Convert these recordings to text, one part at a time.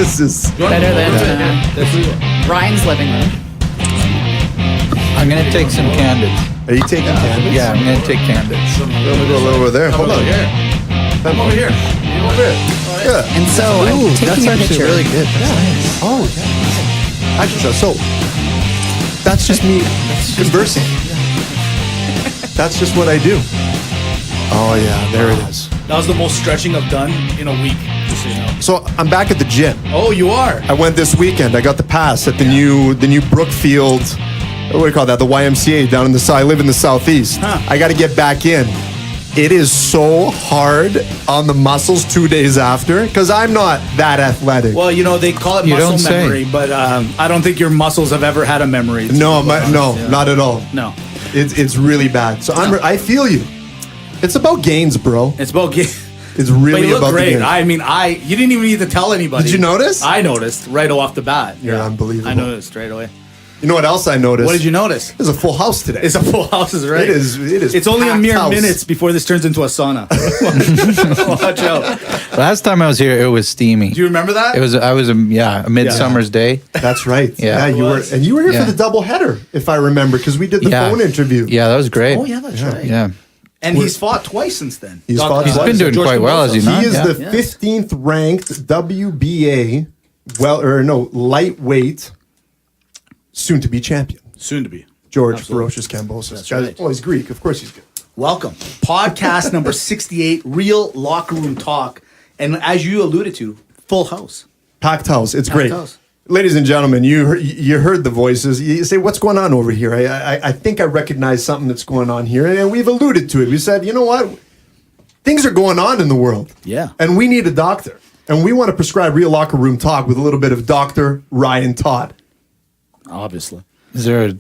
This is better than Ryan's living room. I'm going to take some candidates. Are you taking candidates? Yeah, I'm going to take candidates. I'm gonna go over there. Hold on. Come over here. Yeah. And so I'm taking a picture. really good. That's nice. Oh, yeah. Actually, so that's just me conversing. That's just what I do. Oh yeah, there it is. That was the most stretching I've done in a week. Just so you know. So I'm back at the gym. Oh, you are? I went this weekend. I got the pass at the new Brookfield. What do you call that? The YMCA down in the south. I live in the southeast. I got to get back in. It is so hard on the muscles 2 days after because I'm not that athletic. Well, you know, they call it You don't muscle say. memory, but I don't think your muscles have ever had a memory. No, not at all. No. It's really bad. So I feel you. It's about gains, bro. It's about It's really But you look about great. the gains. I mean, you didn't even need to tell anybody. Did you notice? I noticed right off the bat. You're unbelievable. I noticed straight away. You know what else I noticed? What did you notice? There's a full house today. It's a full house, is right. It is. It's only a packed mere house. minutes before this turns into a sauna. Watch out. Last time I was here, it was steamy. Do you remember that? I was a midsummer's day. That's right. Yeah. you were, was. and you were here Yeah. for the double header, if I remember, because we did the Yeah. phone interview. Yeah, that was great. Oh, yeah, that's right. Yeah. And he's fought twice since then. He's fought He's twice. been doing George quite well, has he Kambosos. not? He is Yeah. the 15th ranked WBA, lightweight, soon to be champion. Soon to be. George Absolutely. Ferocious Kambosos. That's Guys, right. oh, he's Greek. Of course he's good. Welcome. Podcast number 68, Real Locker Room Talk. And as you alluded to, full house. Packed house. It's great. house. Ladies and gentlemen, you heard the voices. You say, what's going on over here? I think I recognize something that's going on here. And we've alluded to it. We said, you know what? Things are going on in the world. Yeah. And we need a doctor. And we want to prescribe Real Locker Room Talk with a little bit of Dr. Ryan Todd. Obviously. Is there a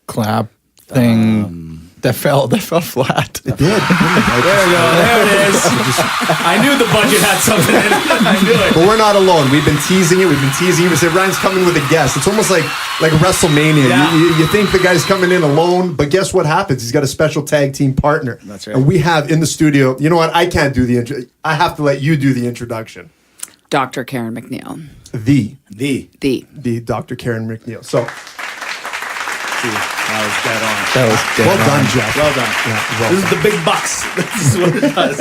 clap thing that fell flat? It did. There we go. There it is. I knew the budget had something in it. I knew it. But we're not alone. We've been teasing it. We said Ryan's coming with a guest. It's almost like WrestleMania. Yeah. You think the guy's coming in alone, but guess what happens? He's got a special tag team partner. That's right. And we have in the studio, you know what? I can't do the intro. I have to let you do the introduction. Dr. Karen McNeill. The Dr. Karen McNeill. So, That was dead on. That was dead well done, on. Jeff. Well done. Yeah, well This is the big bucks. This is what it does.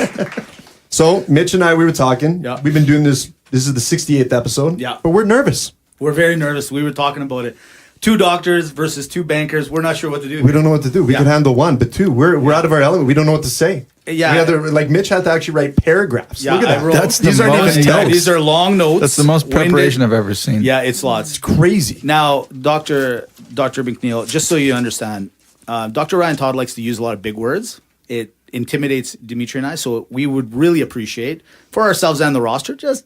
So, Mitch and I, we were talking. Yeah. We've been doing this. This is the 68th episode. Yeah. But we're nervous. We're very nervous. We were talking about it. 2 doctors versus 2 bankers. We're not sure what to do. We don't know what to do. We Yeah. can handle one, but 2, we're out of our element. We don't know what to say. Yeah. We had to, like Mitch had to actually write paragraphs. Yeah, Look at I that. wrote- That's the These aren't most even notes. notes. These are long notes. That's the most preparation winded. I've ever seen. Yeah, it's lots. Crazy. Now, Dr. McNeill, just so you understand, Dr. Ryan Todd likes to use a lot of big words. It intimidates Dimitri and I, so we would really appreciate for ourselves and the roster just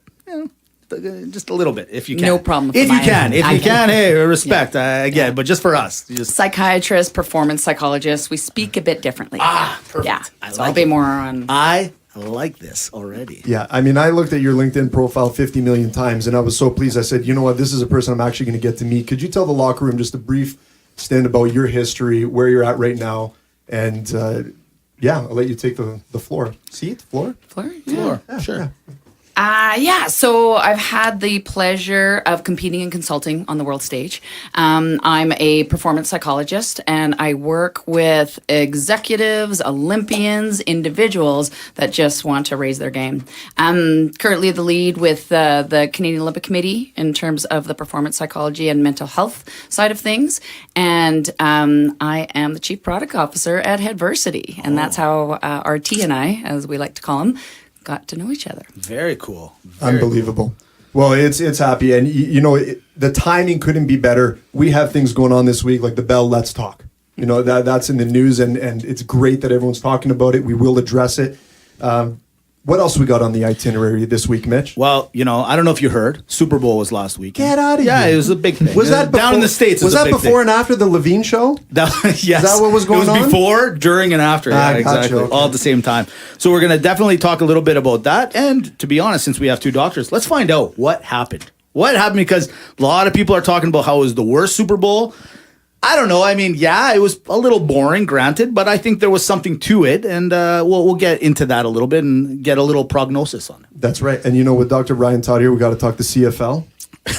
a little bit if you can. No problem If for you mine. can, I can. hey, respect. Again, but just for us, just Psychiatrist, performance psychologist. We speak a bit differently. perfect. Yeah. I So like I'll be it. more on. I like this already. Yeah, I mean, I looked at your LinkedIn profile 50 million times, and I was so pleased. I said, you know what, this is a person I'm actually going to get to meet. Could you tell the locker room just a brief stint about your history, where you're at right now, and I'll let you take the floor. Seat? Floor? Floor, sure. So I've had the pleasure of competing and consulting on the world stage. I'm a performance psychologist, and I work with executives, Olympians, individuals that just want to raise their game. I'm currently the lead with the Canadian Olympic Committee in terms of the performance psychology and mental health side of things, and I am the chief product officer at Headversity, and that's how RT and I, as we like to call them, got to know each other. Very cool. Very Unbelievable. Well, it's happy, and the timing couldn't be better. We have things going on this week, like the Bell Let's Talk. That's in the news, and it's great that everyone's talking about it. We will address it. What else we got on the itinerary this week, Mitch? Well, I don't know if you heard, Superbowl was last week. Get out of Yeah, here. it was a big thing. Was that down in the States? Was it that a big before thing. and after the Levine show? Yes. Is that what was going It was on? before, during, and after. Yeah, gotcha, exactly. okay. All at the same time. So we're going to definitely talk a little bit about that. And to be honest, since we have 2 doctors, let's find out what happened. What happened? Because a lot of people are talking about how it was the worst Super Bowl. I don't know. I mean, yeah, it was a little boring, granted, but I think there was something to it. And we'll get into that a little bit and get a little prognosis on it. That's right. And with Dr. Ryan Todd here, we got to talk the CFL.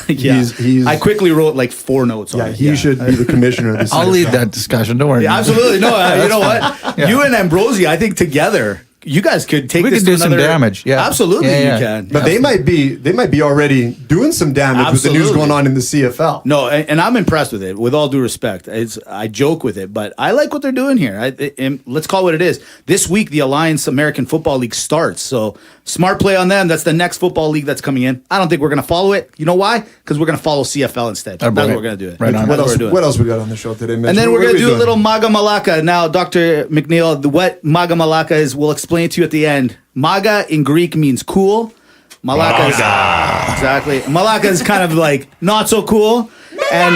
Yeah. I quickly wrote like 4 notes on it. He should be the commissioner of the I'll CFL. lead that discussion. Don't worry. Yeah, absolutely. No, you know what? Yeah. You and Ambrosi, I think together, you guys could take We this could to do some another- damage, yeah. Absolutely, Yeah. you can. But they might be already doing some damage with the news Absolutely. going on in the CFL. No, and I'm impressed with it. With all due respect, I joke with it, but I like what they're doing here. And let's call it what it is. This week, the Alliance American Football League starts. So smart play on them. That's the next football league that's coming in. I don't think we're going to follow it. You know why? Because we're going to follow CFL instead. That's what we're going to do. Right on. What That's else? we're doing. What else we got on the show today, Mitch? And then What we're are going to we do a doing? little Maga Malaka. Now, Dr. McNeill, what Maga Malaka is, we'll explain to you at the end. Maga in Greek means cool. Malaka is exactly. Malaka is kind of like not so cool. And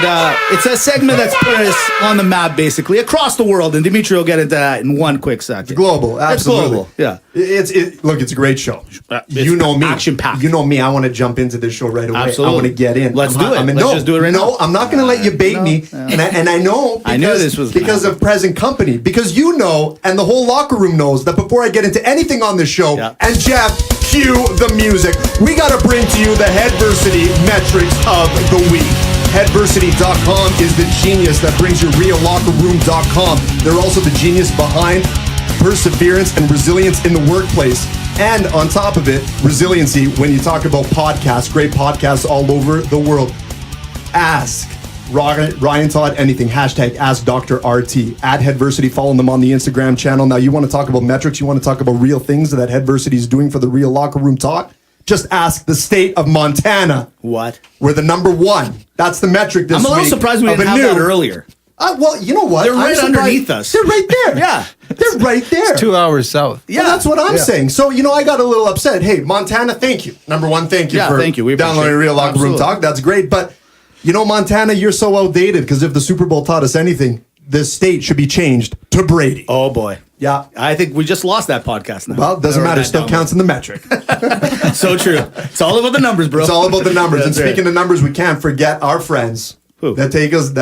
it's a segment that's put us on the map, basically, across the world. And Dimitri will get into that in one quick second. Global, absolutely. It's global, yeah. Look, it's a great show. It's You know me. action-packed. You know me. I want to jump into this show right away. Absolutely. I want to get in. Let's do it. Let's just do it right no, now. I'm not going to let you bait me. And I know I knew this was because of present company. Because you know, and the whole locker room knows that before I get into anything on this show, Yeah. and Jeff, cue the music. We got to bring to you the Headversity metrics of the week. Headversity.com is the genius that brings you reallockerroom.com. They're also the genius behind perseverance and resilience in the workplace. And on top of it, resiliency when you talk about podcasts, great podcasts all over the world. Ask Ryan Todd anything. Hashtag Ask Dr. RT. At Headversity, follow them on the Instagram channel. Now, you want to talk about metrics, you want to talk about real things that Headversity is doing for the Real Locker Room Talk? Just ask the state of Montana. What? We're the number 1. That's the metric this I'm week. a little surprised we of didn't a have that new- earlier. Well, you know what? They're I'm right surprised- underneath us. They're right there. Yeah. They're right there. 2 hours south. Yeah. Well, that's what I'm saying. So, I got a little upset. Hey, Montana, thank you. Number 1, thank you Yeah, for thank you. We downloading appreciate it. Real Locker Room Absolutely. Talk. That's great. But, Montana, you're so outdated because if the Super Bowl taught us anything, this state should be changed to Brady. Oh, boy. Yeah. I think we just lost that podcast now. Well, it doesn't Or matter. that Still download. counts in the metric. So true. It's all about the numbers, bro. It's all about the numbers. And That's right. speaking of numbers, we can't forget our friends Who? that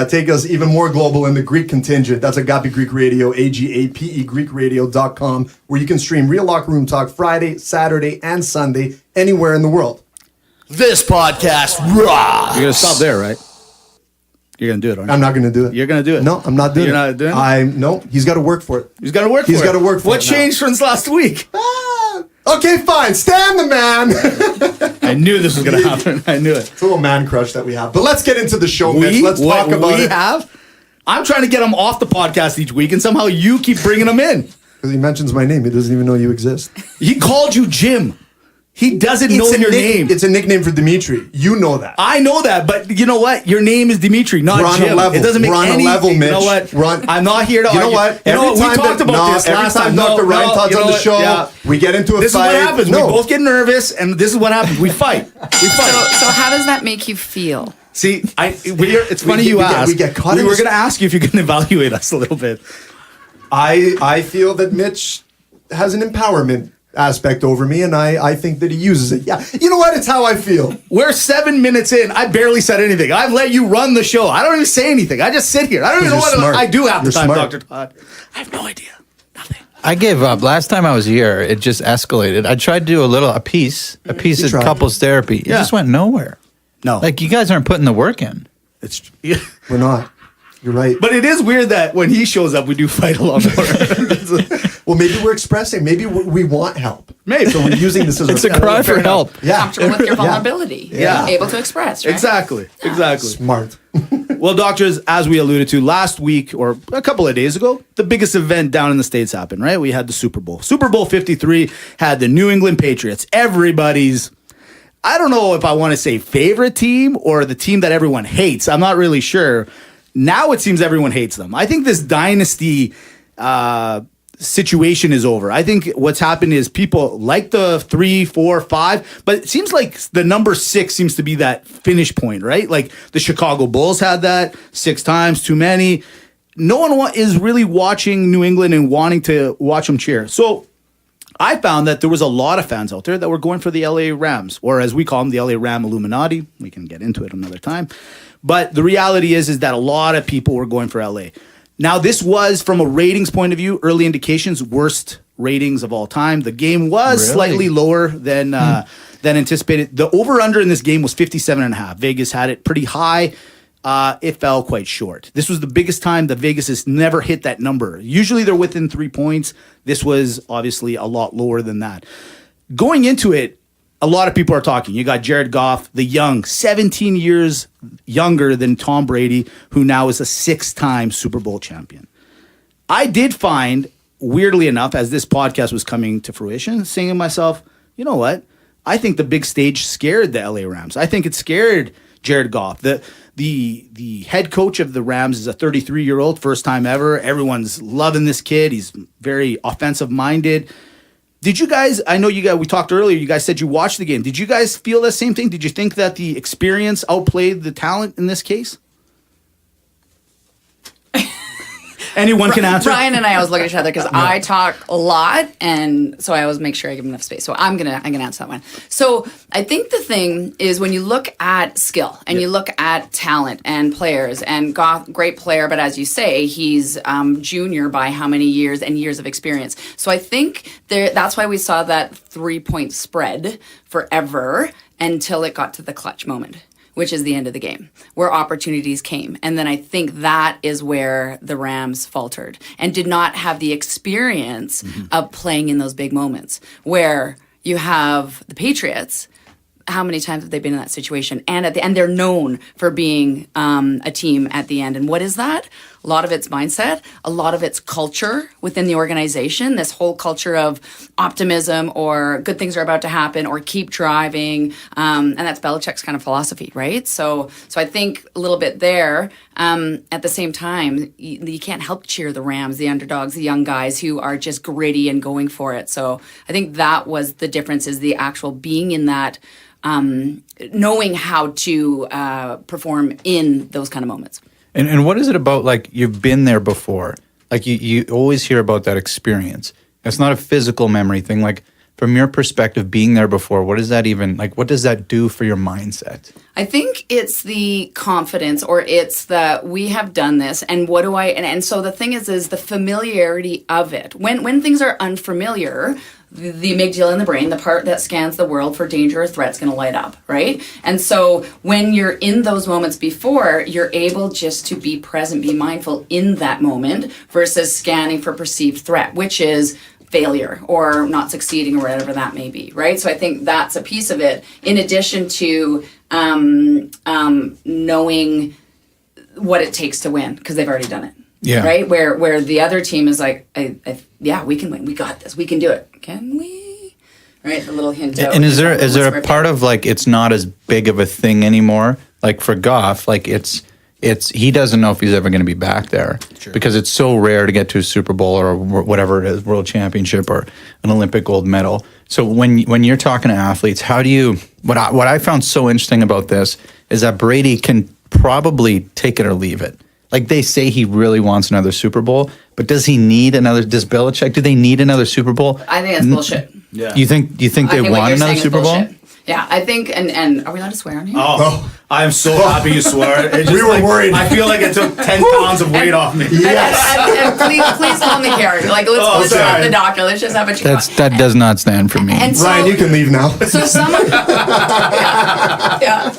take us even more global in the Greek contingent. That's Agape Greek Radio, AGAPE GreekRadio.com, where you can stream Real Locker Room Talk Friday, Saturday, and Sunday anywhere in the world. This podcast rocks. You're going to stop there, right? You're going to do it, aren't you? I'm not going to do it. You're going to do it? No, I'm not doing You're it. not doing it? No, he's got to work for it. He's got to work He's for it. gotta work for What it now. changed since last week? Okay, fine. Stan the man. I knew this was going to happen. I knew it. It's a little man crush that we have. But let's get into the show, Mitch. Let's talk about we it. have? I'm trying to get him off the podcast each week, and somehow you keep bringing him in. Because he mentions my name. He doesn't even know you exist. He called you Jim. He doesn't know your name. It's a nickname for Dimitri. You know that. I know that, but you know what? Your name is Dimitri, not We're on a Jim. level. It doesn't make We're on a any. level, Mitch. You know what? We're on- I'm not here to. You know argue. what? You know what? We talked about this every last time time. Dr. Ryan Todd's you know on the what? show, Yeah. we get into a This fight. is what happens. No. We both get nervous, and this is what happens. We fight. We fight. So how does that make you feel? See, it's funny we you get- ask. we get caught We in were this- going to ask you if you can evaluate us a little bit. I feel that Mitch has an empowerment aspect over me, and I think that he uses it. Yeah. You know what? It's how I feel. We're 7 minutes in. I barely said anything. I've let you run the show. I don't even say anything. I just sit here. I don't even know Because what you're smart. I do half the You're time, smart. Dr. Todd. I have no idea. Nothing. I gave up. Last time I was here, it just escalated. I tried to do a piece of tried. couples therapy. It Yeah. just went nowhere. No. Like, you guys aren't putting the work in. It's We're not. You're right. But it is weird that when he shows up, we do fight a lot more. Well, maybe we're expressing. Maybe we want help. Maybe. So we're using this as It's a our cry for help. Yeah. Comfortable with your vulnerability. Yeah. Able to express, right? Exactly. Exactly. Smart. Well, doctors, as we alluded to last week or a couple of days ago, the biggest event down in the States happened, right? We had the Super Bowl. Super Bowl 53 had the New England Patriots, everybody's, I don't know if I want to say favorite team or the team that everyone hates. I'm not really sure. Now it seems everyone hates them. I think this dynasty situation is over. I think what's happened is people like the 3, 4, 5, but it seems like the number 6 seems to be that finish point, right? Like the Chicago Bulls had that 6 times, too many. No one is really watching New England and wanting to watch them cheer. So I found that there was a lot of fans out there that were going for the LA Rams, or as we call them, the LA Ram Illuminati. We can get into it another time. But the reality is that a lot of people were going for LA. Now, this was, from a ratings point of view, early indications, worst ratings of all time. The game was Really? slightly lower than than anticipated. The over-under in this game was 57.5. Vegas had it pretty high. It fell quite short. This was the biggest time that Vegas has never hit that number. Usually they're within 3 points. This was obviously a lot lower than that. Going into it, a lot of people are talking. You got Jared Goff, the young, 17 years younger than Tom Brady, who now is a 6-time Super Bowl champion. I did find, weirdly enough, as this podcast was coming to fruition, saying to myself, you know what? I think the big stage scared the LA Rams. I think it scared Jared Goff. The head coach of the Rams is a 33-year-old, first time ever. Everyone's loving this kid. He's very offensive-minded. Did you guys, I know you guys, we talked earlier, you guys said you watched the game. Did you guys feel the same thing? Did you think that the experience outplayed the talent in this case? Anyone can answer. Brian and I always look at each other because I talk a lot, and so I always make sure I give him enough space. So I'm gonna answer that one. So I think the thing is when you look at skill and you look at talent and players, and Goff, great player, but as you say, he's junior by how many years and years of experience. So I think that's why we saw that 3-point spread forever until it got to the clutch moment, which is the end of the game, where opportunities came. And then I think that is where the Rams faltered and did not have the experience of playing in those big moments, where you have the Patriots. How many times have they been in that situation? And at the end, they're known for being a team at the end. And what is that? A lot of it's mindset, a lot of it's culture within the organization, this whole culture of optimism or good things are about to happen or keep driving. And that's Belichick's kind of philosophy, right? So I think a little bit there. At the same time, you can't help cheer the Rams, the underdogs, the young guys who are just gritty and going for it. So I think that was the difference, is the actual being in that, knowing how to perform in those kind of moments. And what is it about, like, you've been there before? Like, you always hear about that experience. It's not a physical memory thing. Like, from your perspective, being there before, what does that even, like, what does that do for your mindset? I think it's the confidence, or it's the, we have done this, and what do I, and so the thing is the familiarity of it. When things are unfamiliar, the amygdala in the brain, the part that scans the world for danger or threat, is going to light up, right? And so when you're in those moments before, you're able just to be present, be mindful in that moment versus scanning for perceived threat, which is failure or not succeeding or whatever that may be, right? So I think that's a piece of it, in addition to knowing what it takes to win, because they've already done it. Yeah. Right? Where the other team is like, yeah, we can win. We got this. We can do it. Can we? Right? A little hint. And is there a part of, like, it's not as big of a thing anymore? Like, for Goff, like, it's he doesn't know if he's ever going to be back there, because it's so rare to get to a Super Bowl or whatever it is, world championship or an Olympic gold medal. So when you're talking to athletes, how do you, what I found so interesting about this is that Brady can probably take it or leave it. Like, they say he really wants another Super Bowl, but does Belichick, do they need another Super Bowl? I think that's bullshit. Yeah. Do you think they want another Super Bowl? Yeah, I think, and are we allowed to swear on here? Oh, I'm so happy you swear. It just, We were worried. I feel like it took 10 pounds of weight off me. And please call me Carrie. Like, let's have the doctor. Let's just have a chat. That does not stand for me. And so, Ryan, you can leave now. So someone, yeah.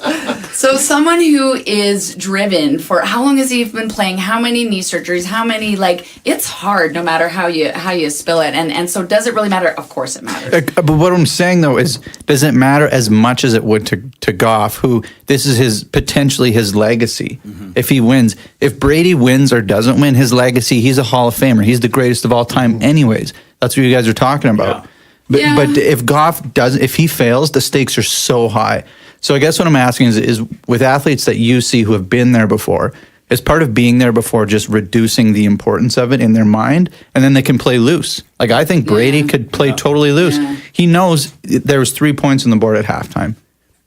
So someone who is driven for, how long has he been playing? How many knee surgeries? How many, like, it's hard no matter how you spill it. And so does it really matter? Of course it matters. But what I'm saying, though, is, does it matter as much as it would to Goff, who this is potentially his legacy? If he wins, if Brady wins or doesn't win, his legacy, he's a Hall of Famer. He's the greatest of all time anyways. That's what you guys are talking about. Yeah. But if Goff doesn't, if he fails, the stakes are so high. So I guess what I'm asking is with athletes that you see who have been there before, is part of being there before just reducing the importance of it in their mind, and then they can play loose. Like, I think Brady could play totally loose. Yeah. He knows there was 3 points on the board at halftime.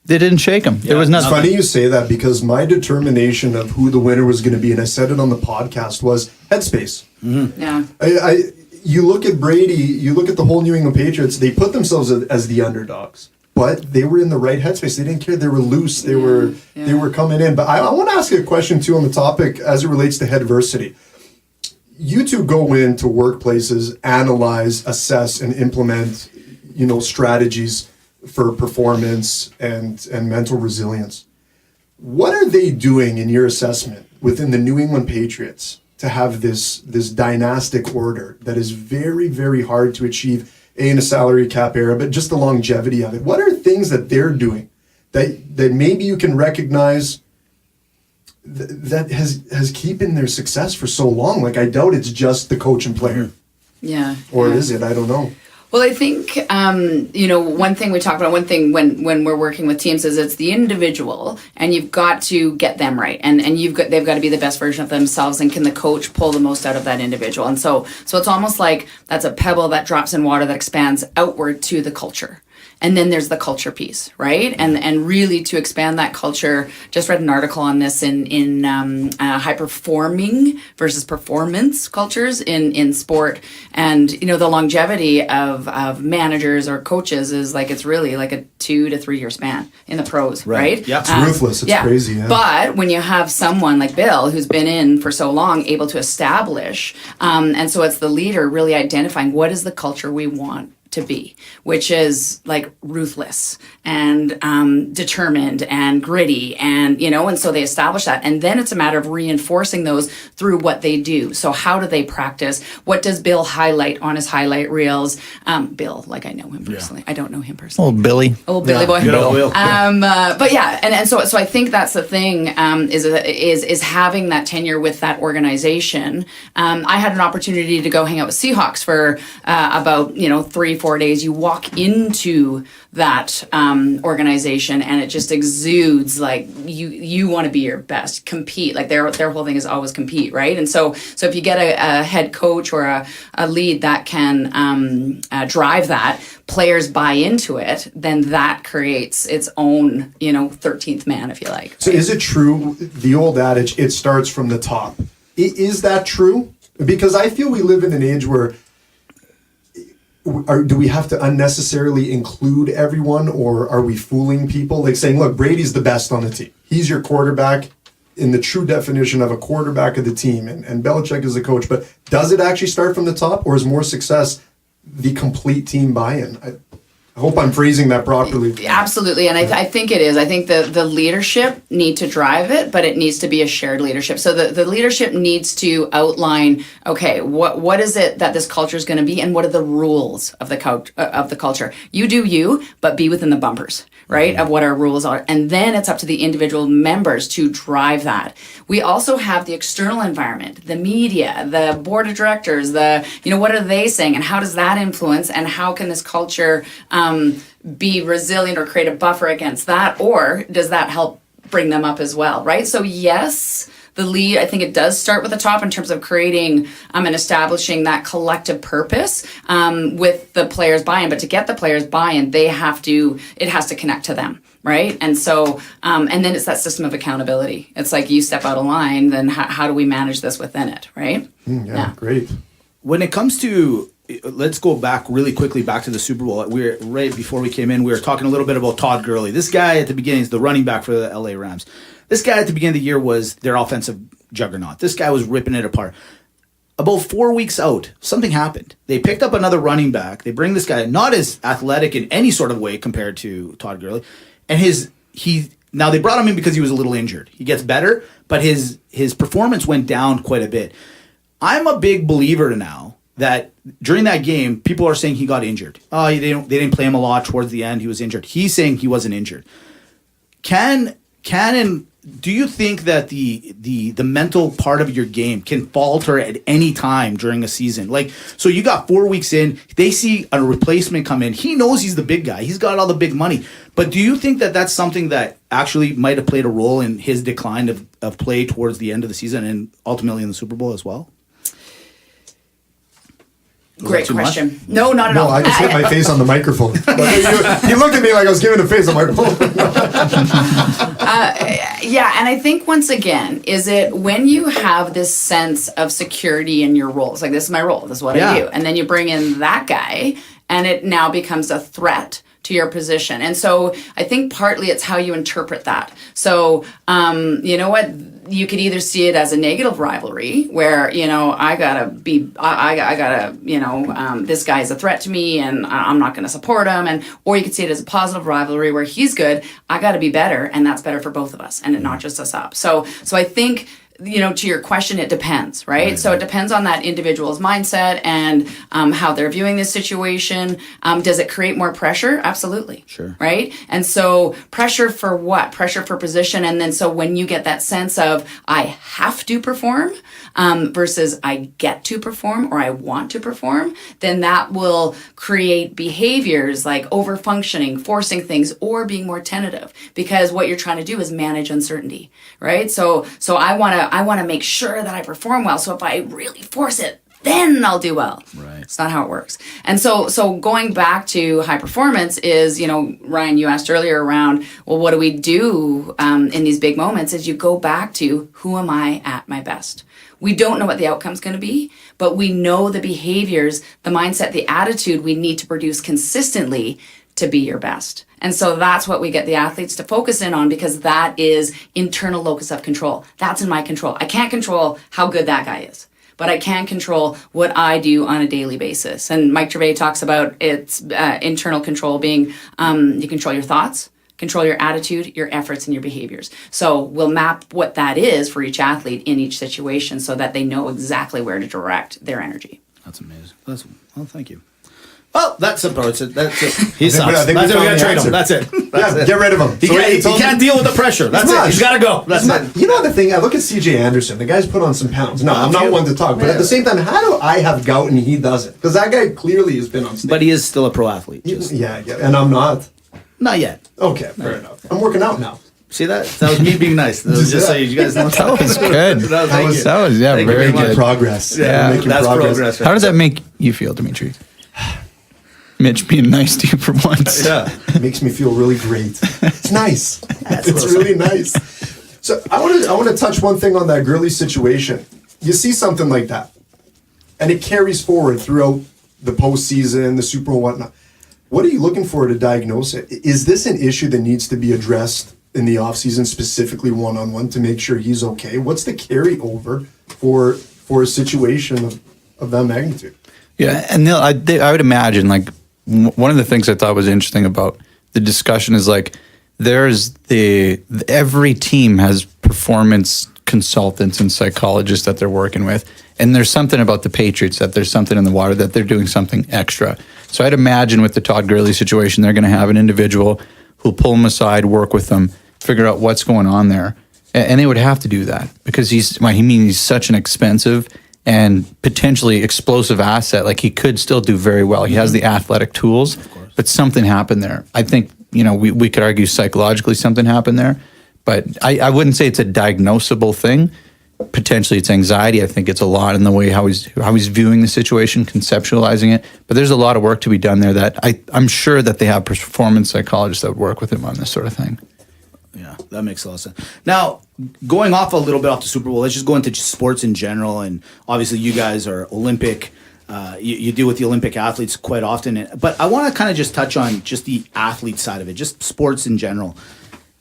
They didn't shake him. There was nothing. It's funny you say that, because my determination of who the winner was going to be, and I said it on the podcast, was headspace. Yeah. You look at Brady, you look at the whole New England Patriots, they put themselves as the underdogs. But they were in the right headspace. They didn't care. They were loose. They were coming in. But I want to ask you a question, too, on the topic as it relates to Headversity. You two go into workplaces, analyze, assess, and implement, strategies for performance and mental resilience. What are they doing in your assessment within the New England Patriots to have this dynastic order that is very, very hard to achieve in a salary cap era, but just the longevity of it? What are things that they're doing that maybe you can recognize that has keeping their success for so long? Like, I doubt it's just the coach and player. Yeah. Or is it? I don't know. Well, I think, one thing we talk about, one thing when we're working with teams is it's the individual, and you've got to get them right. And they've got to be the best version of themselves, and can the coach pull the most out of that individual? And so it's almost like that's a pebble that drops in water that expands outward to the culture. And then there's the culture piece, right? And really to expand that culture. Just read an article on this in high performing versus performance cultures in sport, and the longevity of managers or coaches is like, it's really like a 2 to 3 year span in the pros, right? Yeah, it's ruthless. It's crazy. Yeah. But when you have someone like Bill who's been in for so long, able to establish, and so it's the leader really identifying what is the culture we want to be, which is like ruthless and determined and gritty, and so they establish that, and then it's a matter of reinforcing those through what they do. So how do they practice? What does Bill highlight on his highlight reels? Bill, like, I know him personally. I don't know him personally. Oh, Billy. Oh, Billy boy. Good old Bill. But yeah, and so I think that's the thing, is having that tenure with that organization. I had an opportunity to go hang out with Seahawks for about 3-4 days. You walk into that organization, and it just exudes like you want to be your best, compete. Like their whole thing is always compete, right? And so if you get a head coach or a lead that can drive that, players buy into it, then that creates its own 13th man, if you like. So is it true, the old adage, it starts from the top? Is that true? Because I feel we live in an age where do we have to unnecessarily include everyone, or are we fooling people? Like saying, look, Brady's the best on the team. He's your quarterback in the true definition of a quarterback of the team, and Belichick is the coach. But does it actually start from the top, or is more success the complete team buy-in? I hope I'm phrasing that properly. Absolutely, and I think it is. I think the leadership need to drive it, but it needs to be a shared leadership. So the leadership needs to outline, okay, what is it that this culture is going to be, and what are the rules of the culture? You do you, but be within the bumpers, right, of what our rules are. And then it's up to the individual members to drive that. We also have the external environment, the media, the board of directors, what are they saying, and how does that influence, and how can this culture be resilient or create a buffer against that, or does that help bring them up as well, right? So yes, the lead, I think it does start with the top in terms of creating and establishing that collective purpose with the players' buy-in. But to get the players' buy-in, it has to connect to them, right? And so, and then it's that system of accountability. It's like, you step out of line, then how do we manage this within it, right? Yeah, great. When it comes to, let's go back really quickly back to the Super Bowl. Right before we came in, we were talking a little bit about Todd Gurley. This guy at the beginning is the running back for the LA Rams. This guy at the beginning of the year was their offensive juggernaut. This guy was ripping it apart. About 4 weeks out, something happened. They picked up another running back. They bring this guy, not as athletic in any sort of way compared to Todd Gurley. And now they brought him in because he was a little injured. He gets better, but his performance went down quite a bit. I'm a big believer now that during that game, people are saying he got injured. Oh, they didn't play him a lot towards the end. He was injured. He's saying he wasn't injured. Do you think that the mental part of your game can falter at any time during a season? Like, so you got 4 weeks in, they see a replacement come in. He knows he's the big guy. He's got all the big money. But do you think that that's something that actually might have played a role in his decline of play towards the end of the season and ultimately in the Super Bowl as well? Great question. No, not at all. No, I just hit my face on the microphone. He looked at me like I was giving a face on my microphone. Yeah, and I think once again, is it when you have this sense of security in your role, it's like, this is my role, this is what I do, and then you bring in that guy, and it now becomes a threat to your position. And so I think partly it's how you interpret that. So, you know what? You could either see it as a negative rivalry where, you know, I gotta, you know, this guy's a threat to me and I'm not going to support him. Or you could see it as a positive rivalry where he's good, I got to be better, and that's better for both of us and it not just us up. So I think, you know, to your question, it depends, right? So it depends on that individual's mindset and how they're viewing this situation. Does it create more pressure? Absolutely. Sure. Right? And so pressure for what? Pressure for position. And then so when you get that sense of I have to perform versus I get to perform or I want to perform, then that will create behaviors like over-functioning, forcing things, or being more tentative, because what you're trying to do is manage uncertainty, right? So I want to make sure that I perform well. So if I really force it, then I'll do well. Right. It's not how it works. And so going back to high performance is, you know, Ryan, you asked earlier around, well, what do we do in these big moments? Is you go back to who am I at my best? We don't know what the outcome's going to be, but we know the behaviors, the mindset, the attitude we need to produce consistently to be your best. And so that's what we get the athletes to focus in on, because that is internal locus of control. That's in my control. I can't control how good that guy is, but I can control what I do on a daily basis. And Mike Gervais talks about its internal control being you control your thoughts, control your attitude, your efforts, and your behaviors. So we'll map what that is for each athlete in each situation so that they know exactly where to direct their energy. That's amazing. Well, thank you. Well, that's approach it. That's it. He I sucks. think we That's it. found We gotta the trade answer. him. That's it. That's Yeah, it. get rid of him. He can't deal with the pressure. That's it. He's got to go. That's it. You know the thing, I look at CJ Anderson, the guy's put on some pounds. No, I'm not one to talk, but at the same time, how do I have gout and he doesn't? Because that guy clearly has been on stage. But he is still a pro athlete. Just Yeah, and I'm not. not yet. Okay, fair enough. I'm working out now. See that? That was me being nice. That was just so you guys know. That was good. Thank you. That was Thank you very very much. good. Progress. Yeah, We're making that's progress. How does that make you feel, Dimitri? Mitch being nice to you for once. Yeah. It makes me feel really great. It's nice. It's really nice. So I want to touch one thing on that Gurley situation. You see something like that, and it carries forward throughout the postseason, the Super Bowl, whatnot. What are you looking for to diagnose it? Is this an issue that needs to be addressed in the offseason, specifically one-on-one, to make sure he's okay? What's the carryover for a situation of that magnitude? Yeah, and Neil, I would imagine, like, one of the things I thought was interesting about the discussion is, like, there's every team has performance consultants and psychologists that they're working with, and there's something about the Patriots that there's something in the water that they're doing something extra. So I'd imagine with the Todd Gurley situation, they're going to have an individual who'll pull them aside, work with them, figure out what's going on there, and they would have to do that because he's such an expensive and potentially explosive asset. Like, he could still do very well. He has the athletic tools, but something happened there. I think, you know, we could argue psychologically something happened there, but I wouldn't say it's a diagnosable thing. Potentially it's anxiety. I think it's a lot in the way how he's viewing the situation, conceptualizing it. But there's a lot of work to be done there that I'm sure that they have performance psychologists that would work with him on this sort of thing. Yeah, that makes a lot of sense. Now, going off a little bit off the Super Bowl, let's just go into just sports in general. And obviously, you guys are Olympic. You deal with the Olympic athletes quite often. But I want to kind of just touch on just the athlete side of it, just sports in general.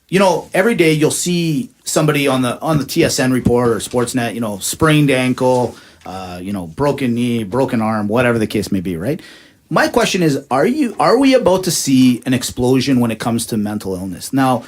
You know, every day you'll see somebody on the TSN report or Sportsnet, you know, sprained ankle, broken knee, broken arm, whatever the case may be, right? My question is, are we about to see an explosion when it comes to mental illness? Now,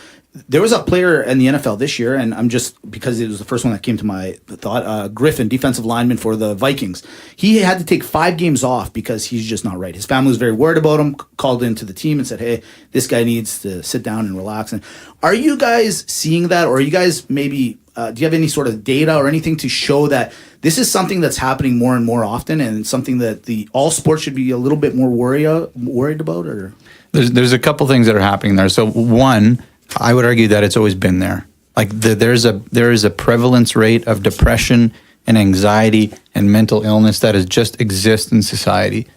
there was a player in the NFL this year, and I'm just, because it was the first one that came to my thought, Griffin, defensive lineman for the Vikings. He had to take 5 games off because he's just not right. His family was very worried about him, called into the team and said, hey, this guy needs to sit down and relax. And are you guys seeing that, or are you guys maybe, do you have any sort of data or anything to show that this is something that's happening more and more often, and something that all sports should be a little bit more worried about? Or There's a couple things that are happening there. So one, I would argue that it's always been there. Like there is a prevalence rate of depression and anxiety and mental illness that just exists in society,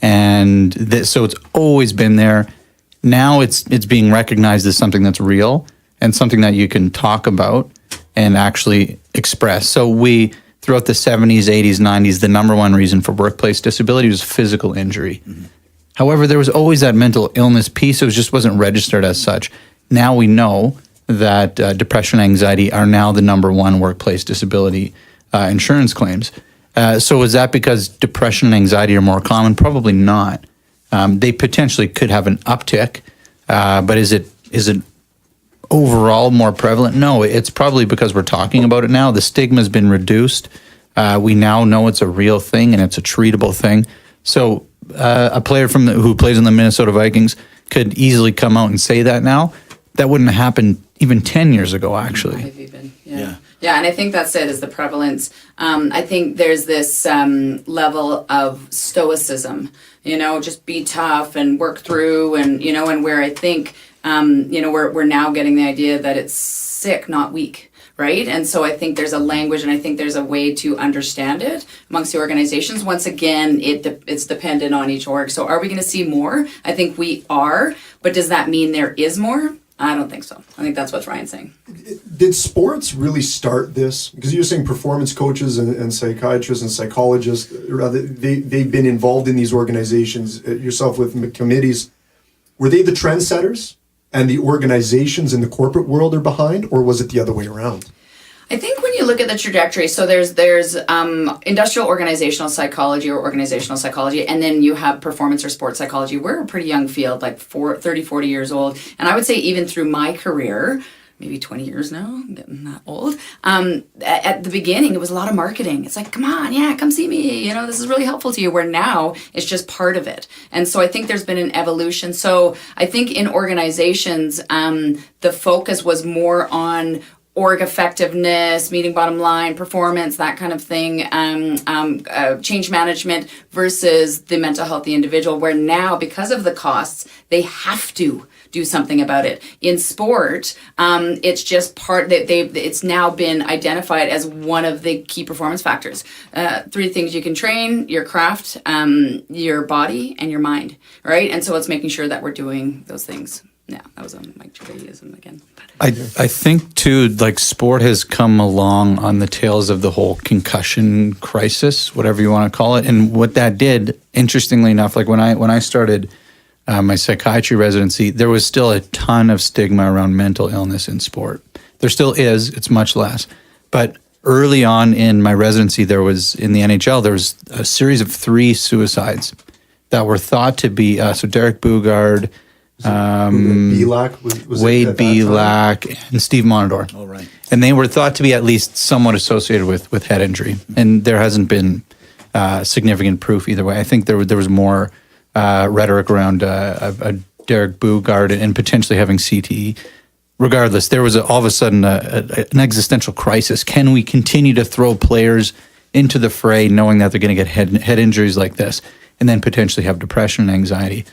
and so it's always been there. Now it's being recognized as something that's real and something that you can talk about and actually express. So throughout the 70s, 80s, 90s, the number one reason for workplace disability was physical injury. Mm-hmm. However, there was always that mental illness piece. It just wasn't registered as such. Now we know that depression and anxiety are now the number one workplace disability insurance claims. So is that because depression and anxiety are more common? Probably not. They potentially could have an uptick, but is it overall more prevalent? No, it's probably because we're talking about it now. The stigma has been reduced. We now know it's a real thing and it's a treatable thing. So a player who plays in the Minnesota Vikings could easily come out and say that now. That wouldn't have happened even 10 years ago, actually. Maybe even, yeah, and I think that's it, is the prevalence. I think there's this level of stoicism, just be tough and work through, and, and where I think, we're now getting the idea that it's sick, not weak. Right. And so I think there's a language, and I think there's a way to understand it amongst the organizations. Once again, it's dependent on each org. So are we going to see more? I think we are. But does that mean there is more? I don't think so. I think that's what Ryan's saying. Did sports really start this? Because you're saying performance coaches and psychiatrists and psychologists, rather, they've been involved in these organizations, yourself with committees. Were they the trendsetters? And the organizations in the corporate world are behind, or was it the other way around? I think when you look at the trajectory, so there's industrial organizational psychology or organizational psychology, and then you have performance or sports psychology. We're a pretty young field, like 30, 40 years old. And I would say even through my career, maybe 20 years now, I'm getting that old. At the beginning, it was a lot of marketing. It's like, come on, come see me. This is really helpful to you. Where now it's just part of it. And so I think there's been an evolution. So I think in organizations, the focus was more on org effectiveness, meeting bottom line, performance, that kind of thing, change management versus the mental health of the individual, where now, because of the costs, they have to do something about it. In sport, it's just it's now been identified as one of the key performance factors. 3 things you can train: your craft, your body, and your mind, right? And so it's making sure that we're doing those things. Yeah, that was a Mike Judaism again. I think too, like, sport has come along on the tails of the whole concussion crisis, whatever you want to call it. And what that did, interestingly enough, like when I started my psychiatry residency, there was still a ton of stigma around mental illness in sport. There still is, it's much less. But early on in my residency, in the NHL, there was a series of 3 suicides that were thought to be, so Derek Bugard, Wade Belak, and Steve Monador. Oh, right. And they were thought to be at least somewhat associated with head injury. And there hasn't been significant proof either way. I think there was more rhetoric around Derek Bugard and potentially having CTE. Regardless, there was all of a sudden an existential crisis. Can we continue to throw players into the fray knowing that they're going to get head injuries like this and then potentially have depression and anxiety?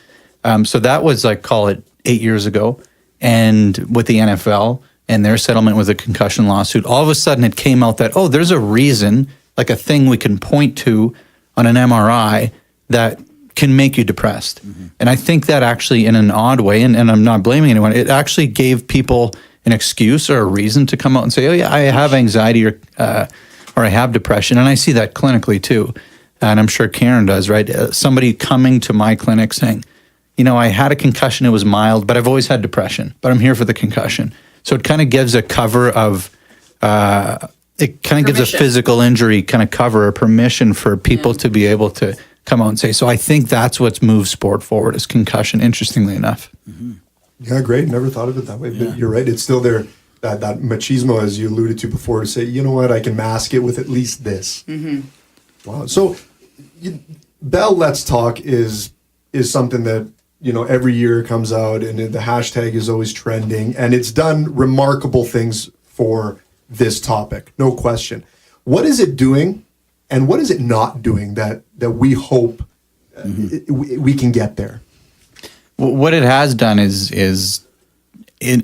So that was, like, call it 8 years ago. And with the NFL and their settlement with a concussion lawsuit, all of a sudden it came out that, there's a reason, like a thing we can point to on an MRI that can make you depressed. Mm-hmm. And I think that actually, in an odd way, and I'm not blaming anyone, it actually gave people an excuse or a reason to come out and say, I have anxiety or I have depression. And I see that clinically too. And I'm sure Karen does, right? Somebody coming to my clinic saying, I had a concussion, it was mild, but I've always had depression, but I'm here for the concussion. So it kind of gives a cover of, gives a physical injury kind of cover or permission for people to be able to come out and say. So I think that's what's moved sport forward, is concussion, interestingly enough. Mm-hmm. Yeah, great. Never thought of it that way, but you're right. It's still there, that machismo, as you alluded to before, to say, you know what, I can mask it with at least this. Mm-hmm. Wow. So Bell Let's Talk is something that, every year comes out, and the hashtag is always trending, and it's done remarkable things for this topic, no question. What is it doing, and what is it not doing that we hope we can get there? What it has done is in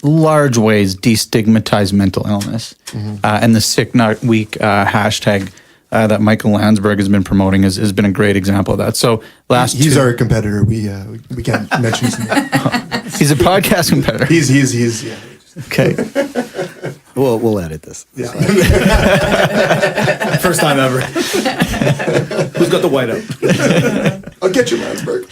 large ways destigmatize mental illness, and the Sick Not Weak hashtag that Michael Landsberg has been promoting has been a great example of that. So he's our competitor. We can't mention his name. He's a podcast competitor. He's yeah. Okay. We'll edit this. Yeah. First time ever. Who's got the whiteout? I'll get you, Landsberg.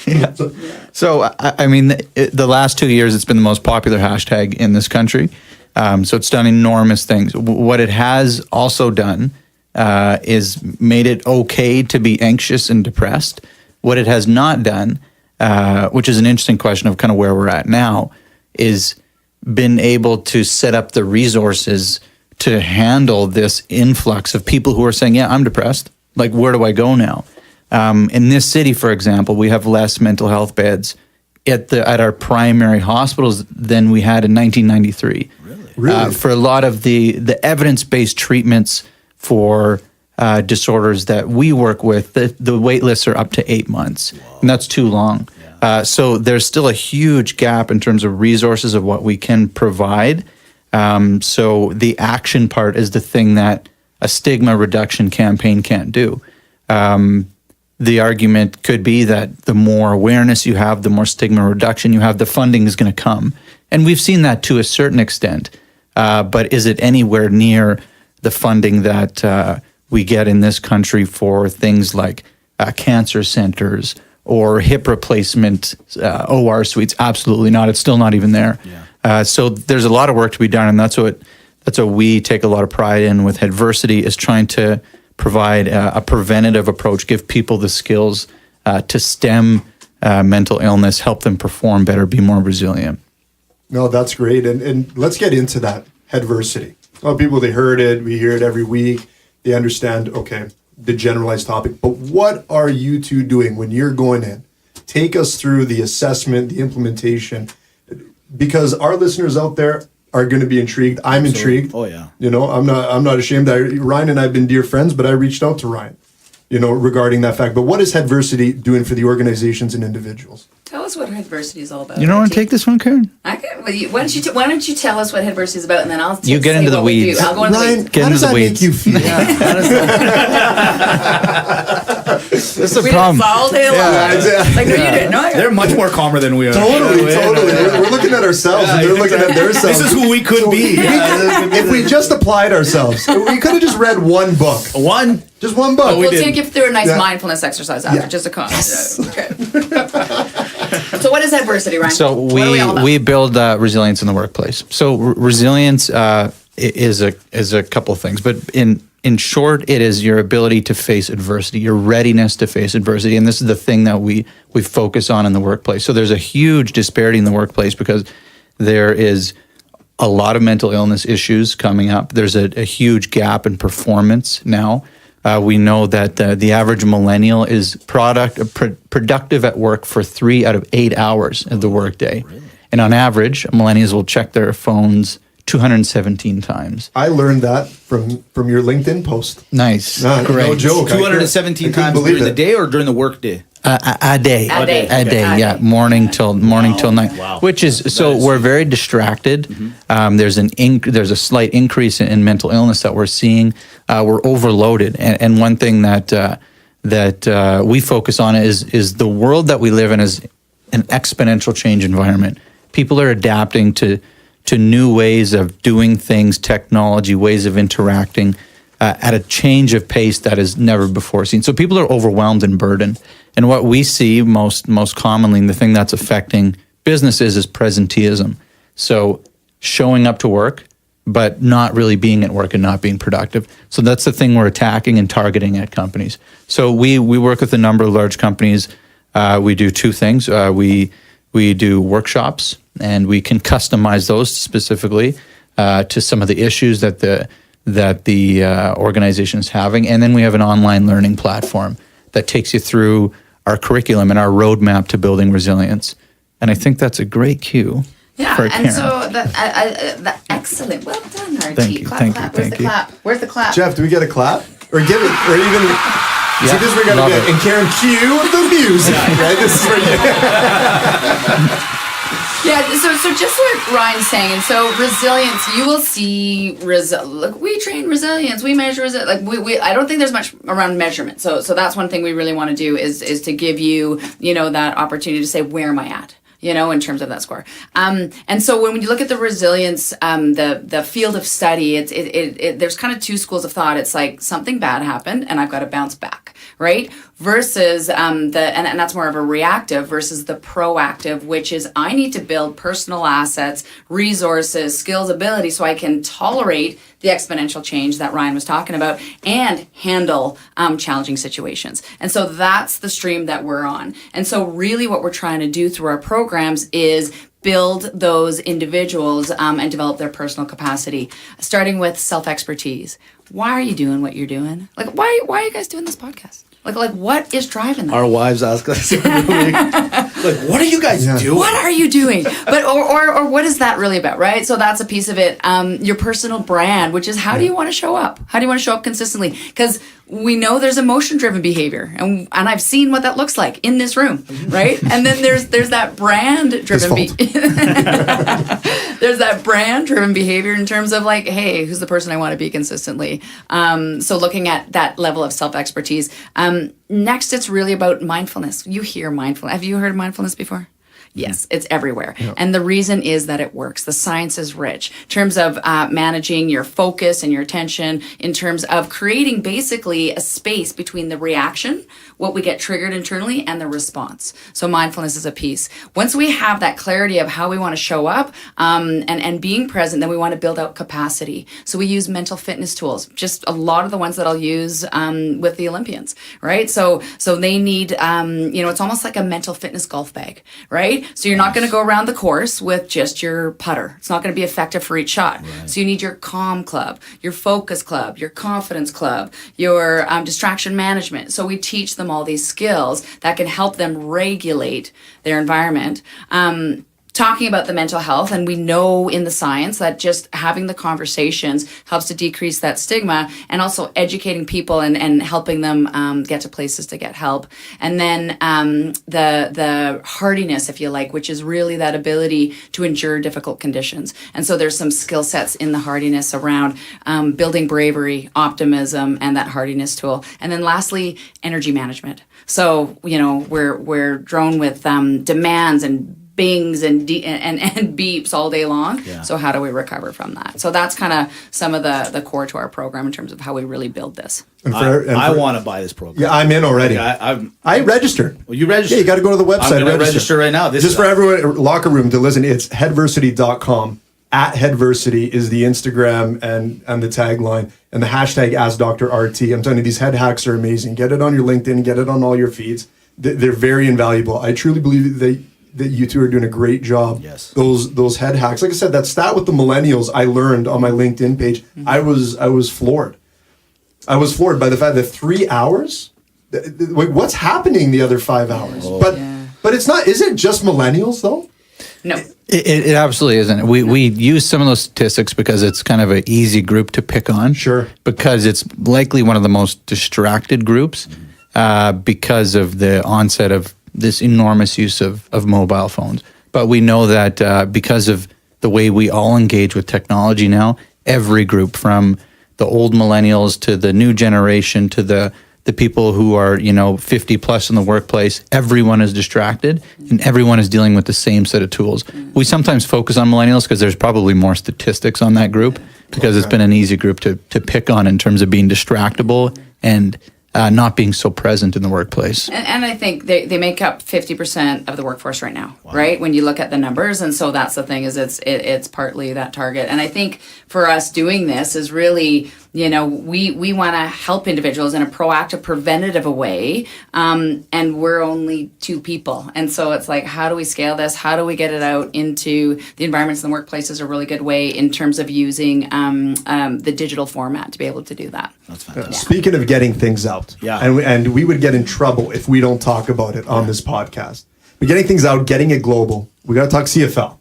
So, I mean, the last 2 years, it's been the most popular hashtag in this country. So it's done enormous things. What it has also done is made it okay to be anxious and depressed. What it has not done, which is an interesting question of kind of where we're at now, is been able to set up the resources to handle this influx of people who are saying, yeah, I'm depressed. Like, where do I go now? In this city, for example, we have less mental health beds at our primary hospitals than we had in 1993. Really? For a lot of the evidence-based treatments for disorders that we work with, the wait lists are up to 8 months. Whoa. And that's too long. Yeah. So there's still a huge gap in terms of resources of what we can provide. So the action part is the thing that a stigma reduction campaign can't do. The argument could be that the more awareness you have, the more stigma reduction you have, the funding is going to come. And we've seen that to a certain extent. But is it anywhere near the funding that we get in this country for things like cancer centers or hip replacement OR suites? Absolutely not. It's still not even there. Yeah. So there's a lot of work to be done, and that's what we take a lot of pride in with Headversity, is trying to provide a preventative approach, give people the skills to stem mental illness, help them perform better, be more resilient. No, that's great. And let's get into that, Headversity. A lot of people, they heard it, we hear it every week, they understand, okay, the generalized topic, but what are you two doing when you're going in? Take us through the assessment, the implementation, because our listeners out there are going to be intrigued. I'm intrigued. Oh yeah. You know, I'm not ashamed that Ryan and I have been dear friends, but I reached out to Ryan, you know, regarding that fact. But what is Headversity doing for the organizations and individuals? Tell us what Headversity is all about. You don't want to take this one, Karen? I can. Well, why don't you tell us what Headversity is about, and then I'll You get into the weeds. I'll go into Ryan, the weeds. Get how into does the that weeds. make you feel? This is the We problem. didn't all day long. Like, no, you didn't. No, They're much more calmer than we are. Totally. We're looking at ourselves, and they're looking at themselves. This is who we could be. If we just applied ourselves, we could have just read one book. Just one book. We'll did. take you through a nice Yeah. mindfulness exercise after, Yeah. just a con. Okay. So what is Headversity, Ryan? So What are we all about? we build resilience in the workplace. So resilience is a couple of things, but in short, it is your ability to face adversity, your readiness to face adversity, and this is the thing that we focus on in the workplace. So there's a huge disparity in the workplace because there is a lot of mental illness issues coming up. There's a huge gap in performance now. We know that the average millennial is productive at work for 3 out of 8 hours of the workday. Really? And on average, millennials will check their phones 217 times. I learned that from your LinkedIn post. Nice. No joke. 217 I couldn't times believe during the it. day or during the work day? A day. A day. Yeah, morning till night. Wow. Which is so we're very distracted. There's there's a slight increase in mental illness that we're seeing. We're overloaded, and one thing that we focus on is the world that we live in is an exponential change environment. People are adapting to new ways of doing things, technology, ways of interacting at a change of pace that is never before seen. So people are overwhelmed and burdened. And what we see most commonly, and the thing that's affecting businesses, is presenteeism. So showing up to work, but not really being at work and not being productive. So that's the thing we're attacking and targeting at companies. So we work with a number of large companies. We do two things. We do workshops, and we can customize those specifically to some of the issues that the organization is having. And then we have an online learning platform that takes you through our curriculum and our roadmap to building resilience. And I think that's a great cue. Yeah, for and Karen. so excellent. Well done, RT. Thank you, Clap, thank clap. you, Where's thank the you. clap? Where's the clap? Jeff, do we get a clap? Or give it, or even... See, this is where we love gotta get, it. and Karen, cue the music, right? This is where you... Yeah, so just what Ryan's saying, and so resilience, you will see, look, we train resilience, we measure resilience, like we I don't think there's much around measurement, so that's one thing we really want to do is to give you, that opportunity to say, where am I at? in terms of that score. And so when you look at the resilience, the field of study, there's kind of two schools of thought. It's like something bad happened and I've got to bounce back, right? Versus and that's more of a reactive versus the proactive, which is I need to build personal assets, resources, skills, ability, so I can tolerate the exponential change that Ryan was talking about and handle challenging situations. And so that's the stream that we're on. And so really what we're trying to do through our programs is build those individuals and develop their personal capacity, starting with self-expertise. Why are you doing what you're doing? Like, why are you guys doing this podcast? Like, what is driving that? Our wives ask us, like, what are you guys doing? What are you doing? But or what is that really about, right? So that's a piece of it. Your personal brand, which is how do you want to show up? How do you want to show up consistently? Because we know there's emotion-driven behavior, and I've seen what that looks like in this room, right? And then there's that brand-driven there's that brand-driven behavior in terms of like, hey, who's the person I want to be consistently? So looking at that level of self-expertise. Next, it's really about mindfulness. You hear mindfulness. Have you heard of mindfulness before? Yes, it's everywhere. Yep. And the reason is that it works. The science is rich in terms of managing your focus and your attention, in terms of creating basically a space between the reaction, what we get triggered internally, and the response. So mindfulness is a piece. Once we have that clarity of how we want to show up and being present, then we want to build out capacity. So we use mental fitness tools, just a lot of the ones that I'll use with the Olympians, right? So they need, it's almost like a mental fitness golf bag, right? So you're not going to go around the course with just your putter. It's not going to be effective for each shot. Right. So you need your calm club, your focus club, your confidence club, your distraction management. So we teach them all these skills that can help them regulate their environment. Talking about the mental health, and we know in the science that just having the conversations helps to decrease that stigma, and also educating people and helping them get to places to get help. And then the hardiness, if you like, which is really that ability to endure difficult conditions. And so there's some skill sets in the hardiness around building bravery, optimism, and that hardiness tool. And then lastly, energy management. So, we're drone with demands and bings and beeps all day long. Yeah. So how do we recover from that? So that's kind of some of the core to our program in terms of how we really build this. I want to buy this program. Yeah, I'm in already. I registered. Well, you registered. Yeah, you got to go to the website. I'm going to register right now. Just for everyone, locker room to listen, it's headversity.com. At Headversity is the Instagram and the tagline, and the hashtag AskDrRT. I'm telling you, these head hacks are amazing. Get it on your LinkedIn, get it on all your feeds. They're very invaluable. I truly believe that you two are doing a great job. Yes. Those head hacks. Like I said, that stat with the millennials I learned on my LinkedIn page. Mm-hmm. I was floored. I was floored by the fact that 3 hours. What's happening the other 5 hours? Oh. But it's not. Is it just millennials though? No. It absolutely isn't. We use some of those statistics because it's kind of an easy group to pick on. Sure. Because it's likely one of the most distracted groups because of the onset of this enormous use of mobile phones. But we know that because of the way we all engage with technology now, every group from the old millennials to the new generation to the people who are 50 plus in the workplace, everyone is distracted and everyone is dealing with the same set of tools. We sometimes focus on millennials because there's probably more statistics on that group because it's been an easy group to pick on in terms of being distractible and not being so present in the workplace. And I think they make up 50% of the workforce right now, right? When you look at the numbers. And so that's the thing, is it's partly that target. And I think for us doing this is really, we want to help individuals in a proactive, preventative way. And we're only 2 people. And so it's like, how do we scale this? How do we get it out into the environments and the workplace is a really good way in terms of using the digital format to be able to do that. That's fantastic. Speaking of getting things out, and we would get in trouble if we don't talk about it on this podcast. But getting things out, getting it global, we got to talk CFL.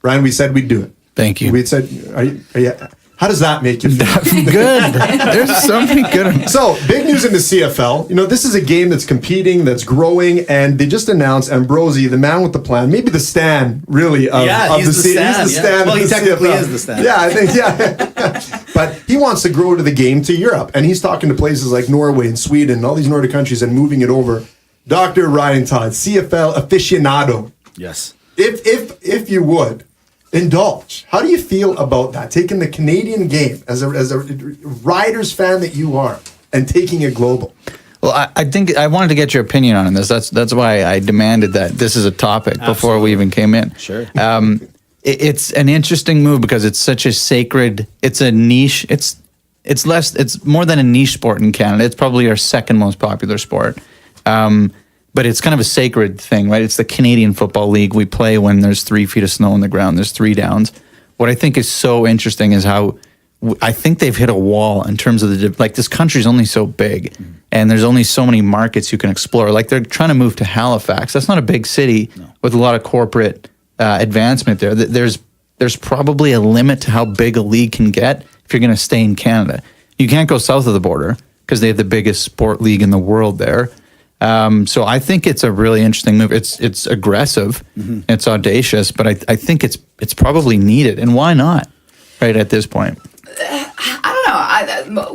Ryan, we said we'd do it. Thank you. We said, are you how does that make you feel? Good. There's something good. So, big news in the CFL. This is a game that's competing, that's growing, and they just announced Ambrosi, the man with the plan, maybe the Stan, really, of he's the Stan. He's the Stan. Well, he technically CFL. is the Stan. Yeah, I think, But he wants to grow the game to Europe, and he's talking to places like Norway and Sweden and all these Nordic countries and moving it over. Dr. Ryan Todd, CFL aficionado. Yes. if you would indulge, how do you feel about that? Taking the Canadian game as a Riders fan that you are and taking it global. Well, I think I wanted to get your opinion on this. That's why I demanded that this is a topic before we even came in. Sure. It's an interesting move because it's such a sacred. It's a niche. It's more than a niche sport in Canada. It's probably our second most popular sport. But it's kind of a sacred thing, right? It's the Canadian Football League. We play when there's 3 feet of snow on the ground. There's 3 downs. What I think is so interesting is how I think they've hit a wall in terms of this country's only so big, and there's only so many markets you can explore. Like they're trying to move to Halifax. That's not a big city with a lot of corporate advancement there. There's probably a limit to how big a league can get if you're going to stay in Canada. You can't go south of the border because they have the biggest sport league in the world there. So I think it's a really interesting move. It's aggressive, it's audacious, but I think it's probably needed. And why not? Right at this point. I don't know.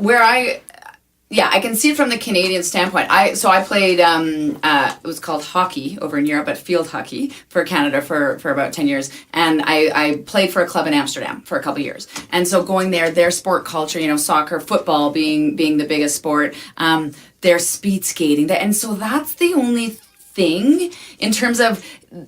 I can see it from the Canadian standpoint. I played, it was called hockey over in Europe, but field hockey for Canada for about 10 years. And I played for a club in Amsterdam for a couple of years. And so going there, their sport culture, soccer, football being the biggest sport, their speed skating. And so that's the only thing in terms of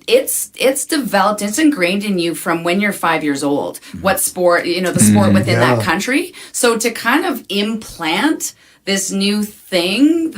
it's developed, it's ingrained in you from when you're 5 years old. What sport, the sport within that country. So to kind of implant this new thing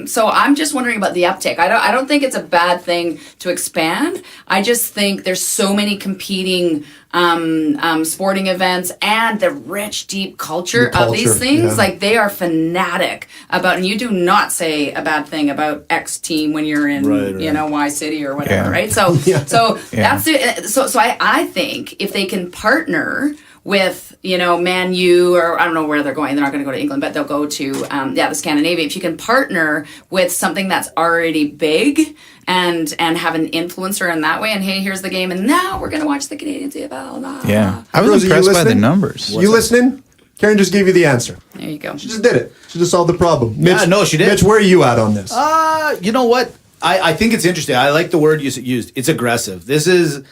so I'm just wondering about the uptick. I don't think it's a bad thing to expand. I just think there's so many competing sporting events and the rich, deep culture of these things. Like they are fanatic about, and you do not say a bad thing about X team when you're in, Y city or whatever, right? So, that's it. So I think if they can partner with, Man U, or I don't know where they're going. They're not going to go to England, but they'll go to, the Scandinavia. If you can partner with something that's already big and have an influencer in that way, and hey, here's the game, and now we're going to watch the Canadian CFL. Yeah. I was impressed by the numbers. You listening? Karen just gave you the answer. There you go. She just did it. She just solved the problem. Mitch, no, she did. Mitch, where are you at on this? You know what? I think it's interesting. I like the word you used. It's aggressive. This is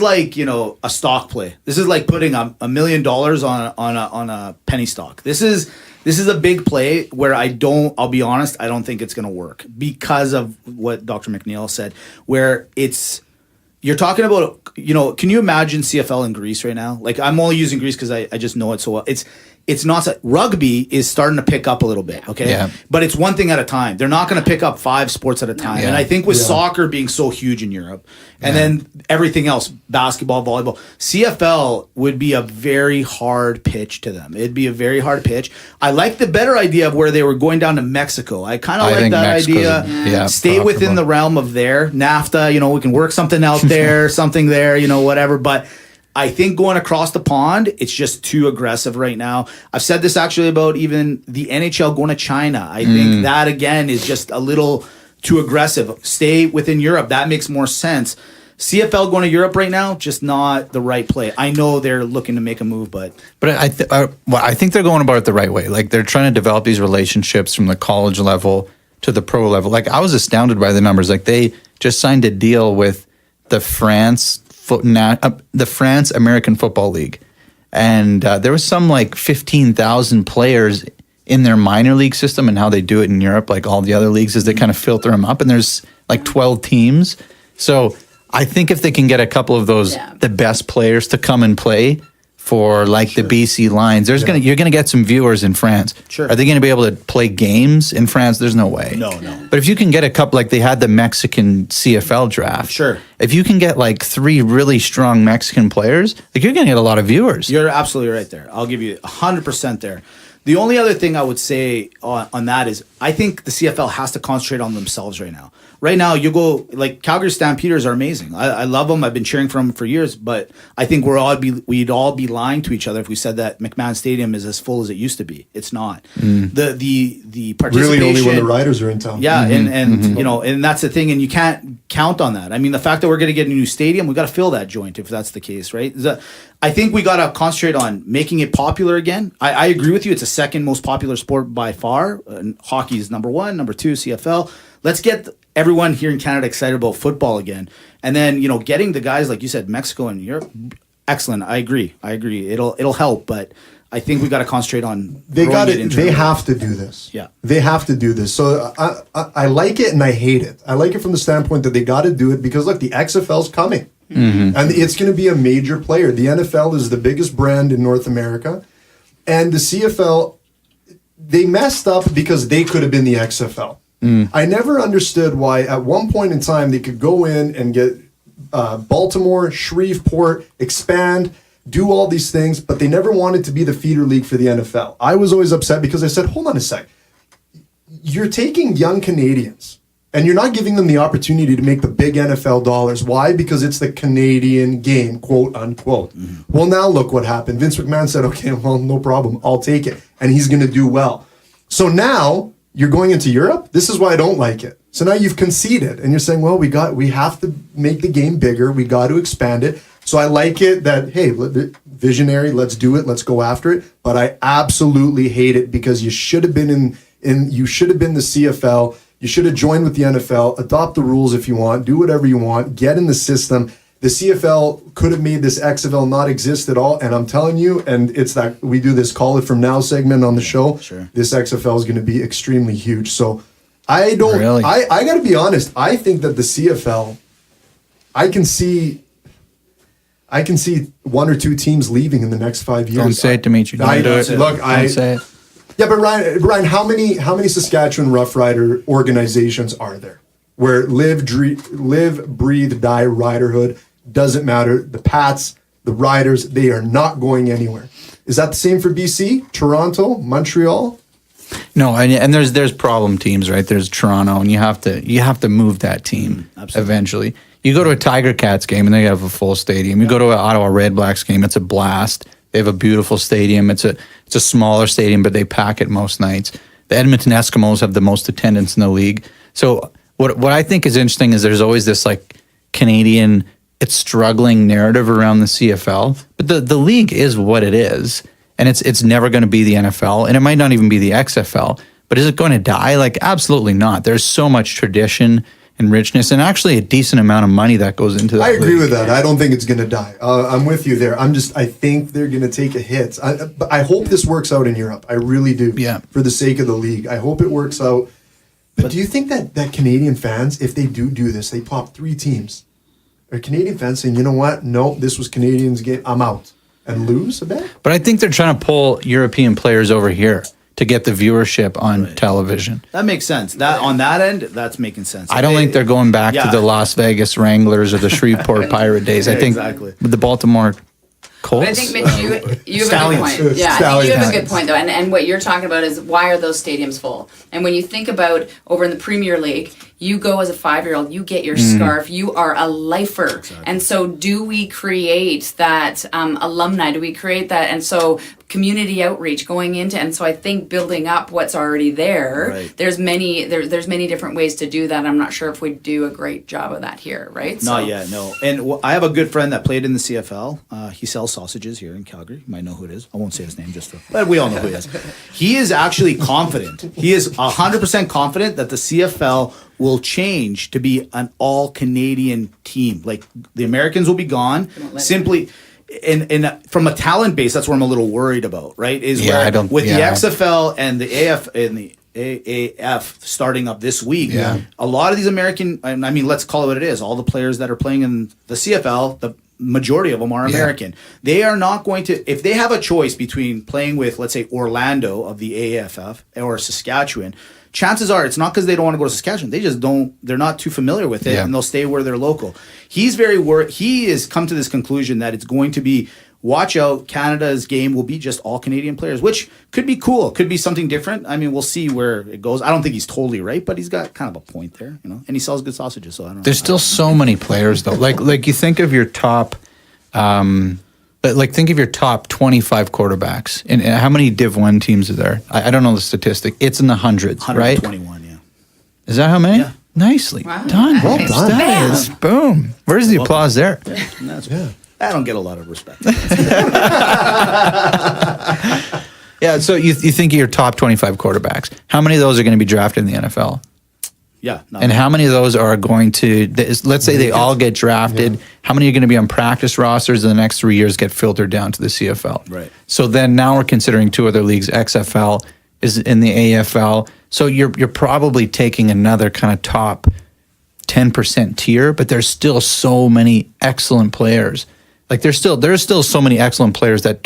like, a stock play. This is like putting $1 million on a penny stock. This is a big play where I'll be honest, I don't think it's going to work because of what Dr. McNeill said, where you're talking about, can you imagine CFL in Greece right now? Like I'm only using Greece because I just know it so well. It's not rugby is starting to pick up a little bit, okay? Yeah. But it's one thing at a time. They're not going to pick up 5 sports at a time. Yeah. And I think with soccer being so huge in Europe, and then everything else, basketball, volleyball, CFL would be a very hard pitch to them. It'd be a very hard pitch. I like the better idea of where they were going down to Mexico. I kind of like that idea. Stay within the realm of their NAFTA. We can work something out there, something there, whatever. But I think going across the pond, it's just too aggressive right now. I've said this actually about even the NHL going to China. I think that, again, is just a little too aggressive. Stay within Europe. That makes more sense. CFL going to Europe right now, just not the right play. I know they're looking to make a move, but I think they're going about it the right way. Like they're trying to develop these relationships from the college level to the pro level. Like I was astounded by the numbers. Like they just signed a deal with the France American Football League, and there was some like 15,000 players in their minor league system, and how they do it in Europe, like all the other leagues, is they kind of filter them up, and there's like 12 teams. So I think if they can get a couple of those, the best players to come and play for like the BC Lions, you're gonna get some viewers in France. Sure. Are they gonna be able to play games in France? There's no way. No. But if you can get a couple, like they had the Mexican CFL draft. Sure. If you can get like 3 really strong Mexican players, like you're gonna get a lot of viewers. You're absolutely right there. I'll give you 100% there. The only other thing I would say on that is I think the CFL has to concentrate on themselves right now. Right now, you go, like, Calgary Stampeders are amazing. I love them. I've been cheering for them for years, but I think we'd all be lying to each other if we said that McMahon Stadium is as full as it used to be. It's not. The participation... Really only when the Riders are in town. Yeah, and that's the thing, and you can't count on that. I mean, the fact that we're going to get a new stadium, we got to fill that joint if that's the case, right? I think we got to concentrate on making it popular again. I agree with you. It's the second most popular sport by far. Hockey is number 1, number 2, CFL. Let's get everyone here in Canada excited about football again. And then, you know, getting the guys, like you said, Mexico and Europe, excellent. I agree. It'll help, but I think we got to concentrate on They got it. internally. They have to do this. Yeah. They have to do this. So I like it and I hate it. I like it from the standpoint that they got to do it because look, the XFL's coming, and it's going to be a major player. The NFL is the biggest brand in North America, and the CFL, they messed up because they could have been the XFL. I never understood why at one point in time they could go in and get Baltimore, Shreveport, expand, do all these things, but they never wanted to be the feeder league for the NFL. I was always upset because I said, hold on a sec. You're taking young Canadians and you're not giving them the opportunity to make the big NFL dollars. Why? Because it's the Canadian game, quote unquote. Well, now look what happened. Vince McMahon said, okay, well, no problem. I'll take it. And he's going to do well. So now you're going into Europe. This is why I don't like it. So now you've conceded and you're saying, well, we have to make the game bigger. We got to expand it. So I like it that, hey, visionary, let's do it, let's go after it. But I absolutely hate it because you should have been you should have been the CFL. You should have joined with the NFL, adopt the rules if you want, do whatever you want, get in the system. The CFL could have made this XFL not exist at all. And I'm telling you, and it's that we do this Call It From Now segment on the show. Sure. This XFL is going to be extremely huge. So I don't, Really? I got to be honest. I think that the CFL, I can see one or two teams leaving in the next 5 years. Don't say it, Dimitri. Don't do it. Look, Don't say it. Yeah, but Ryan, how many Saskatchewan Rough Rider organizations are there where live, breathe, die riderhood doesn't matter? The Pats, the Riders, they are not going anywhere. Is that the same for BC, Toronto, Montreal? No, and there's problem teams, right? There's Toronto, and you have to move that team eventually. You go to a Tiger Cats game and they have a full stadium. You go to an Ottawa Red Blacks game, it's a blast. They have a beautiful stadium. It's a smaller stadium, but they pack it most nights. The Edmonton Eskimos have the most attendance in the league. So what I think is interesting is there's always this like Canadian, it's struggling narrative around the CFL, but the league is what it is, and it's never going to be the NFL, and it might not even be the XFL. But is it going to die? Like, absolutely not. There's so much tradition and richness, and actually a decent amount of money that goes into that. I agree with that. I don't think it's going to die. I'm with you there. I think they're going to take a hit. But I hope this works out in Europe. I really do. Yeah. For the sake of the league, I hope it works out. But do you think that Canadian fans, if they do this, they pop 3 teams, are Canadian fans saying, you know what? No, this was Canadians' game. I'm out, and lose a bit? But I think they're trying to pull European players over here to get the viewership on television. That makes sense. That on that end, that's making sense. I don't think they're going back to the Las Vegas Wranglers or the Shreveport Pirate days. I think with the Baltimore Colts. But I think, Mitch, you have a good point. Yeah, I think you have a good point, though. And what you're talking about is why are those stadiums full? And when you think about over in the Premier League, you go as a 5-year-old, you get your scarf, you are a lifer. Exactly. And so do we create that alumni? Do we create that? And so community outreach going into, and so I think building up what's already there, there's many different ways to do that. I'm not sure if we do a great job of that here, right? Not yet, no. And I have a good friend that played in the CFL. He sells sausages here in Calgary. You might know who it is. I won't say his name but we all know who he is. He is actually confident. He is 100% confident that the CFL will change to be an all-Canadian team. Like, the Americans will be gone. Simply... And from a talent base, that's where I'm a little worried about, right? The XFL and the AF and the AAF starting up this week, a lot of these American, I mean, let's call it what it is. All the players that are playing in the CFL, the majority of them are American. They are not going to, if they have a choice between playing with, let's say, Orlando of the AFF or Saskatchewan, chances are it's not because they don't want to go to Saskatchewan. They just don't, they're not too familiar with it, and they'll stay where they're local. He's very worried. He has come to this conclusion that it's going to be, watch out, Canada's game will be just all Canadian players, which could be cool. Could be something different. I mean, we'll see where it goes. I don't think he's totally right, but he's got kind of a point there, you know, and he sells good sausages, so I don't know. There's still so many players, though. Like you think of your top, think of your top 25 quarterbacks, and how many Div 1 teams are there? I don't know the statistic. It's in the hundreds, right? 121, yeah. Is that how many? Yeah. Nicely done. Well done. That is, boom. Where's the applause there? I don't get a lot of respect. Yeah, so you think of your top 25 quarterbacks. How many of those are going to be drafted in the NFL? Yeah. No, And how many of those are going to, let's say they all get drafted, how many are going to be on practice rosters in the next 3 years get filtered down to the CFL? Right. So then now we're considering 2 other leagues, XFL is in the AFL. So you're probably taking another kind of top 10% tier, but there's still so many excellent players. Like there's still so many excellent players that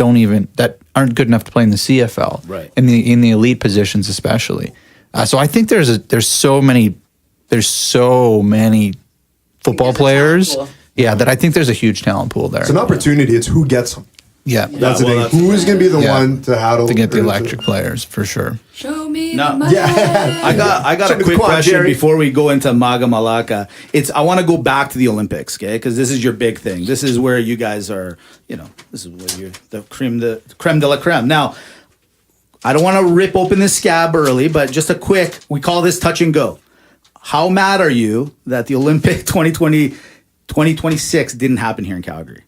aren't good enough to play in the CFL. Right. In the elite positions especially. So I think there's so many football players. Pool. Yeah, that I think there's a huge talent pool there. It's an opportunity. It's who gets them. Yeah. That's the well, thing. Who is going to be the Yeah. one to handle To get the or electric players for sure. Show me No. the money. Yeah. I got Show a me the quick quad, question Jerry. before we go into Maga Malaka. I want to go back to the Olympics, okay? Because this is your big thing. This is where you guys are, this is where you're the creme de la creme. Now, I don't want to rip open this scab early, but just a quick, we call this touch and go. How mad are you that the Olympic 2026 didn't happen here in Calgary?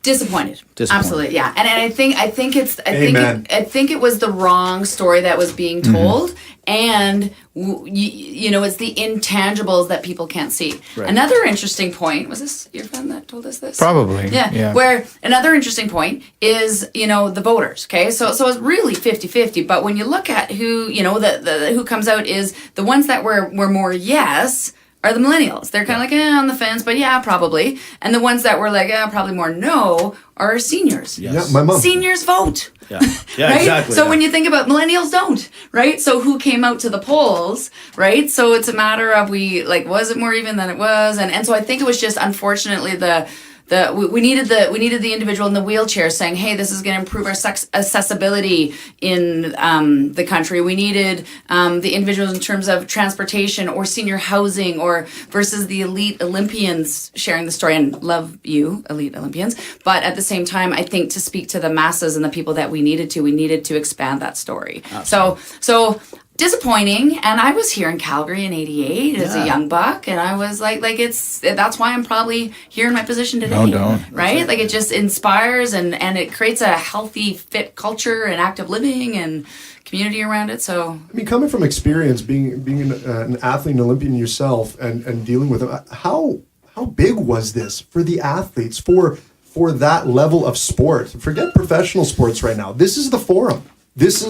Disappointed. Disappointed. Absolutely, yeah. And I think Amen. I think it was the wrong story that was being told, and it's the intangibles that people can't see. Right. Another interesting point, was this your friend that told us this? Probably. Yeah. Where another interesting point is, the voters. Okay, so it's really 50-50. But when you look at who, the who comes out is the ones that were more yes are the millennials. They're kind of like on the fence, but yeah, probably. And the ones that were like probably more no are seniors. Yes. Yeah, my mom. Seniors vote. Yeah, yeah, Right? exactly. So yeah. when you think about millennials don't, right? So who came out to the polls, right? So it's a matter of was it more even than it was? And so I think it was just unfortunately we needed the individual in the wheelchair saying, hey, this is going to improve our accessibility in the country. We needed the individuals in terms of transportation or senior housing or versus the elite Olympians sharing the story. And love you, elite Olympians. But at the same time, I think to speak to the masses and the people that we needed to expand that story. So disappointing. And I was here in Calgary in '88 as a young buck, and I was that's why I'm probably here in my position today. No, don't. Right? Like it just inspires and it creates a healthy, fit culture and active living and community around it. So I mean, coming from experience, being an athlete, an Olympian yourself, and dealing with them, how big was this for the athletes for that level of sport? Forget professional sports right now. This is the forum. This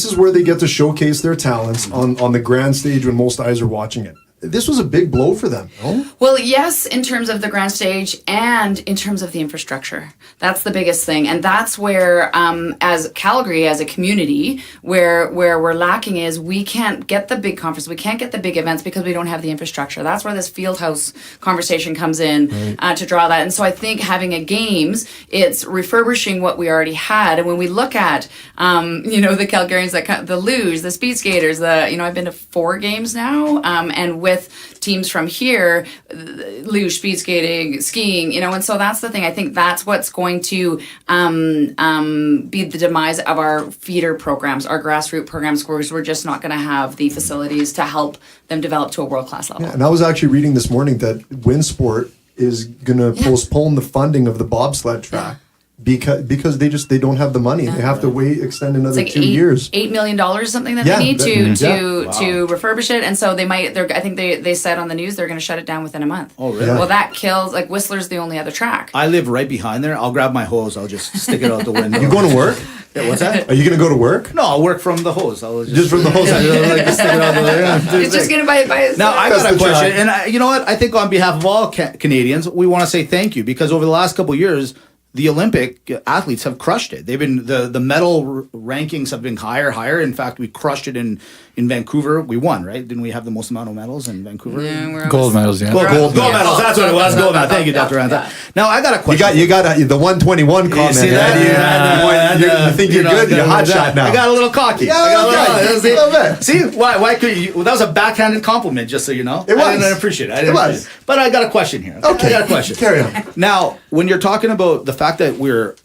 is where they get to showcase their talents on the grand stage when most eyes are watching it. This was a big blow for them, no? Well, yes, in terms of the grand stage and in terms of the infrastructure. That's the biggest thing. And that's where, as Calgary, as a community, where we're lacking is we can't get the big conference, we can't get the big events because we don't have the infrastructure. That's where this field house conversation comes in to draw that. And so I think having a games, it's refurbishing what we already had. And when we look at, the Calgarians, the luge, the speed skaters, I've been to 4 games now, and with teams from here, luge, speed skating, skiing, and so that's the thing. I think that's what's going to be the demise of our feeder programs, our grassroots programs, where we're just not going to have the facilities to help them develop to a world-class level. Yeah, and I was actually reading this morning that Winsport is going to postpone the funding of the bobsled track. Because they don't have the money. They have to extend another 2 years. $8 million something that Yeah, they need that- to refurbish it, and so they might. I think they said on the news they're going to shut it down within a month. Oh, really? Yeah. Well, that kills. Like Whistler's the only other track. I live right behind there. I'll grab my hose. I'll just stick it out the window. You going to work? Yeah, what's that? Are you going to go to work? No, I'll work from the hose. I'll Just from the hose. Just stick it out the window. It's just going to buy it. Now, I That's got a the question. track. And you know what? I think on behalf of all Canadians, we want to say thank you because over the last couple of years, the Olympic athletes have crushed it. They've been the medal rankings have been higher. In fact, we crushed it in Vancouver. We won, right? Didn't we have the most amount of medals in Vancouver? Yeah, we're Gold medals, yeah. Gold medals. That's what it was. Gold medals. Thank you, Dr. Ranta. Now I got a question. You got the 121 comment. see that? You think you're good? You're hot shot now. I got a little cocky. Yeah, I got a okay. little, A little bit. See, why could you? Well, that was a backhanded compliment, just so you know. It was. I didn't appreciate it. It was. But I got a question here. Okay. I got a question. Carry on. Now, when you're talking about the fact that we're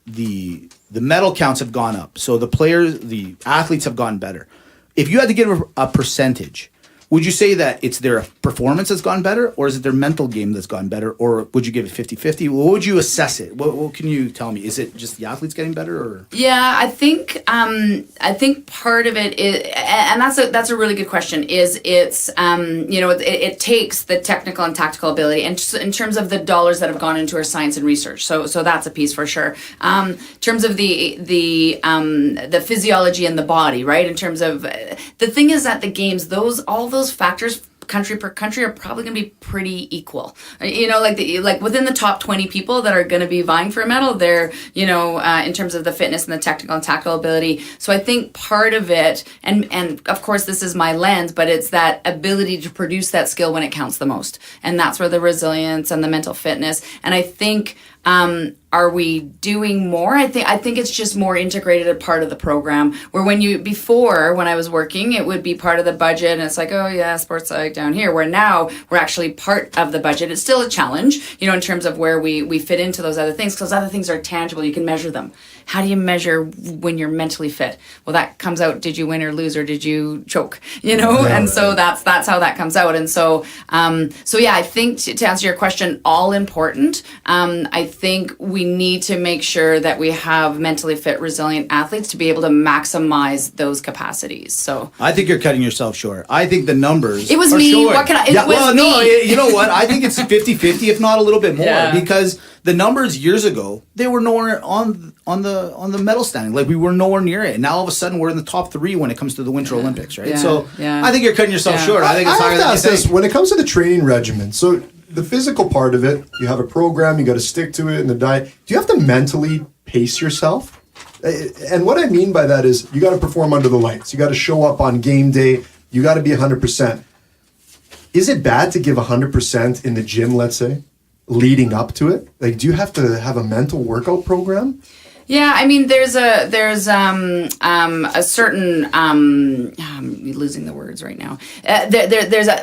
the medal counts have gone up, so the athletes have gotten better. If you had to give a percentage Would you say that it's their performance that's gone better, or is it their mental game that's gone better, or would you give it 50-50? What would you assess it? What can you tell me? Is it just the athletes getting better, or? Yeah, I think part of it is, and that's a really good question. It takes the technical and tactical ability, and in terms of the dollars that have gone into our science and research. So that's a piece for sure. In terms of the physiology in the body, right? In terms of the thing is that the games, all those factors, country per country, are probably going to be pretty equal. Like within the top 20 people that are going to be vying for a medal, they're in terms of the fitness and the technical and tactical ability. So I think part of it, and of course this is my lens, but it's that ability to produce that skill when it counts the most, and that's where the resilience and the mental fitness. And I think. Are we doing more? I think it's just more integrated a part of the program, where when I was working, it would be part of the budget, and it's like, oh yeah, sports psych down here, where now we're actually part of the budget. It's still a challenge, in terms of where we fit into those other things, because other things are tangible. You can measure them. How do you measure when you're mentally fit? Well, that comes out, did you win or lose, or did you choke? And so that's how that comes out. And so yeah, I think to answer your question, all important. I think we need to make sure that we have mentally fit, resilient athletes to be able to maximize those capacities. So I think you're cutting yourself short. I think the numbers. It was are me. short. What can I? No, you know what? I think it's 50-50, if not a little bit more, because the numbers years ago, they were nowhere on the medal standing. Like, we were nowhere near it. And now all of a sudden we're in the top 3 when it comes to the Winter Olympics, right? So I think you're cutting yourself short. I think it's higher than you think. When it comes to the training regimen, so the physical part of it, you have a program, you got to stick to it, and the diet. Do you have to mentally pace yourself? And what I mean by that is you got to perform under the lights. You got to show up on game day. You got to be 100%. Is it bad to give 100% in the gym, let's say, leading up to it? Like, do you have to have a mental workout program? Yeah, I mean, there's a certain I'm losing the words right now.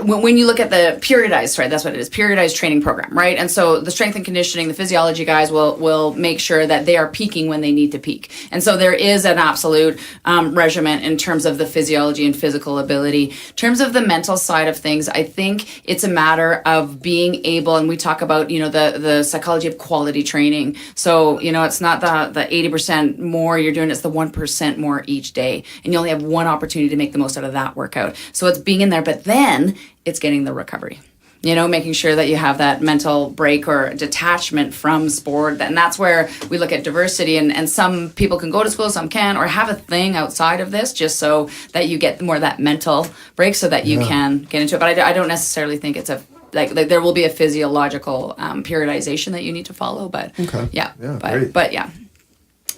When you look at the periodized, right? That's what it is, periodized training program, right? And so the strength and conditioning, the physiology guys will make sure that they are peaking when they need to peak. And so there is an absolute regimen in terms of the physiology and physical ability. In terms of the mental side of things, I think it's a matter of being able, and we talk about the psychology of quality training. So it's not the 80% more you're doing, it's the 1% more each day, and you only have one opportunity to make the most out of that workout. So it's being in there, but then it's getting the recovery, making sure that you have that mental break or detachment from sport. And that's where we look at diversity, and some people can go to school, some can, or have a thing outside of this just so that you get more of that mental break so that you can get into it. But I don't necessarily think it's like there will be a physiological periodization that you need to follow, but but yeah.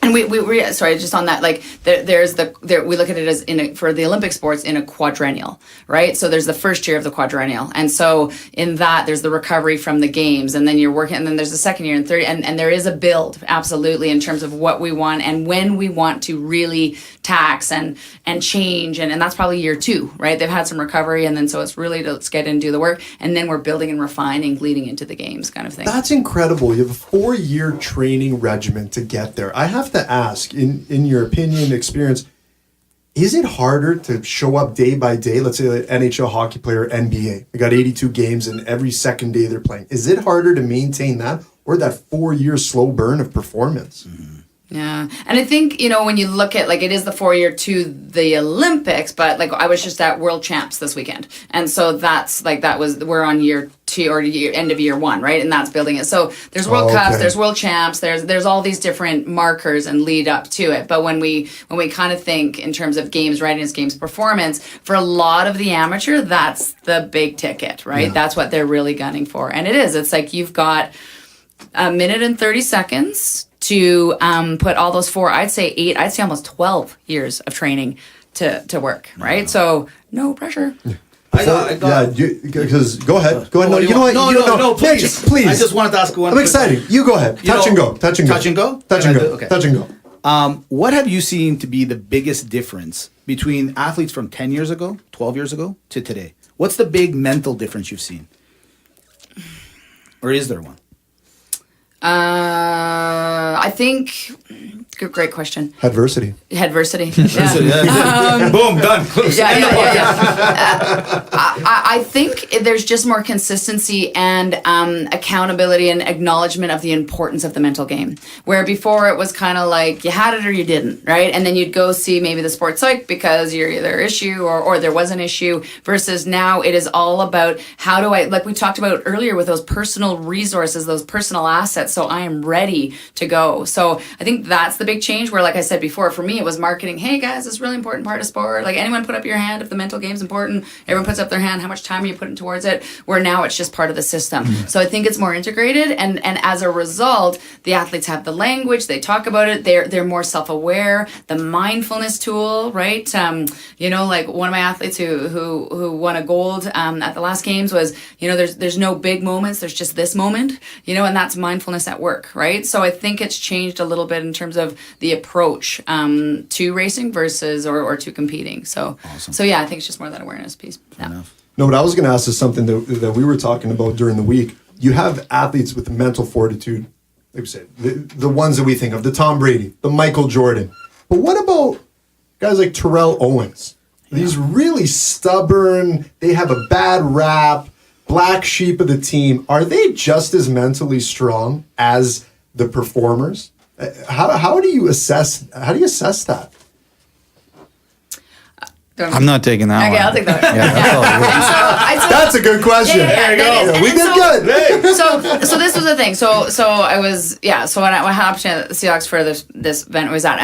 And we sorry, just on that, like we look at it as for the Olympic sports in a quadrennial, right? So there's the first year of the quadrennial, and so in that there's the recovery from the games, and then you're working, and then there's the second year and third, and there is a build absolutely in terms of what we want and when we want to really tax and change, and that's probably year 2, right? They've had some recovery, and then so it's really let's get in and do the work, and then we're building and refining leading into the games, kind of thing. That's incredible. You have a 4-year training regimen to get there. I have to ask, in your opinion, experience, is it harder to show up day by day? Let's say an NHL hockey player, NBA, they got 82 games, and every second day they're playing. Is it harder to maintain that, or that 4-year slow burn of performance? Mm-hmm. Yeah. And I think, when you look at, like, it is the 4-year to the Olympics, but like I was just at World Champs this weekend. And so that's like, we're on year 2 or end of year 1, right? And that's building it. So there's World Cups, there's World Champs, there's all these different markers and lead up to it. But when we kind of think in terms of games readiness, games performance, for a lot of the amateur, that's the big ticket, right? Yeah. That's what they're really gunning for. And it's like you've got a minute and 30 seconds to put all those 4, I'd say 8, I'd say almost 12 years of training to work, right? Wow. So no pressure. Because go ahead. No, you know what? No, please. Please. I just wanted to ask one. I'm excited. You go ahead. Touch and go. Touch and go. Okay. Touch and go. What have you seen to be the biggest difference between athletes from 10 years ago, 12 years ago to today? What's the big mental difference you've seen? Or is there one? I think Great question. Adversity. Headversity. Boom, done. Close. Yeah, End the yeah, podcast. I think there's just more consistency and accountability and acknowledgement of the importance of the mental game. Where before it was kind of like you had it or you didn't, right? And then you'd go see maybe the sports psych because you're either issue or there was an issue. Versus now it is all about how do I, like we talked about earlier with those personal resources, those personal assets. So I am ready to go. So I think that's the big change. Where, like I said before, for me it was marketing. Hey guys, it's a really important part of sport. Like anyone put up your hand if the mental game's important. Everyone puts up their hand. How much time are you putting towards it? Where now it's just part of the system. So I think it's more integrated, and as a result, the athletes have the language. They talk about it. They're more self-aware. The mindfulness tool, right? Like one of my athletes who won a gold at the last games was, there's no big moments. There's just this moment, and that's mindfulness at work, right? So I think it's changed a little bit in terms of the approach to racing versus or to competing. So awesome. So yeah, I think it's just more that awareness piece. Yeah. No, but I was going to ask is something that we were talking about during the week. You have athletes with mental fortitude, like we said, the ones that we think of, the Tom Brady, the Michael Jordan. But what about guys like Terrell Owens? These really stubborn, they have a bad rap, black sheep of the team. Are they just as mentally strong as the performers? How do you assess that? I'm not taking that one. Okay, I'll take that. That's a good question. There you go. We did good. So this was the thing. So I was So when I had opportunity at the Seahawks for this event I was at,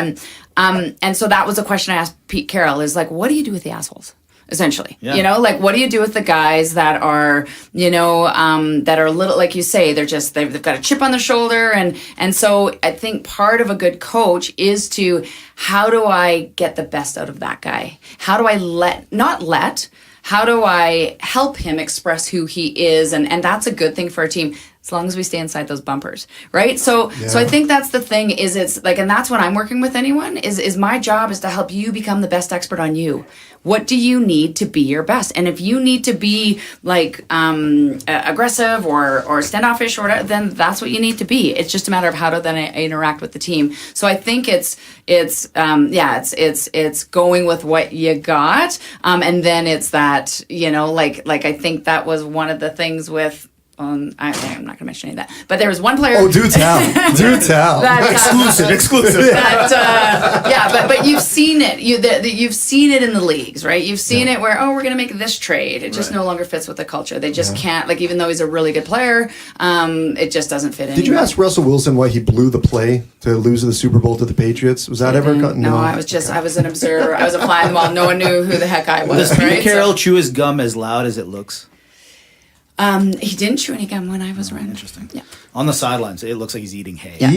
and so that was a question I asked Pete Carroll is like, what do you do with the assholes? Essentially, like what do you do with the guys that are, that are a little, like you say, they've got a chip on their shoulder, and so I think part of a good coach is to, how do I get the best out of that guy? How do I how do I help him express who he is? And that's a good thing for a team, as long as we stay inside those bumpers, right? So I think that's the thing, is it's like, and that's when I'm working with anyone, is my job is to help you become the best expert on you. What do you need to be your best? And if you need to be like aggressive or standoffish or whatever, then that's what you need to be. It's just a matter of how to then interact with the team. So I think it's going with what you got, and then it's that, like I think that was one of the things with. I'm not going to mention any of that, but there was one player. Oh, do tell. Do tell. Exclusive. But you've seen it. You've seen it in the leagues, right? You've seen it where, we're going to make this trade. It just no longer fits with the culture. They just can't, like, even though he's a really good player, it just doesn't fit in. Did you ask Russell Wilson why he blew the play to lose the Super Bowl to the Patriots? Was that ever? No, I was an observer. I was a fly on the wall. No one knew who the heck I was. Does Pete Carroll chew his gum as loud as it looks? He didn't chew any gum when I was around. Interesting. Yeah. On the sidelines, it looks like he's eating hay. Yeah.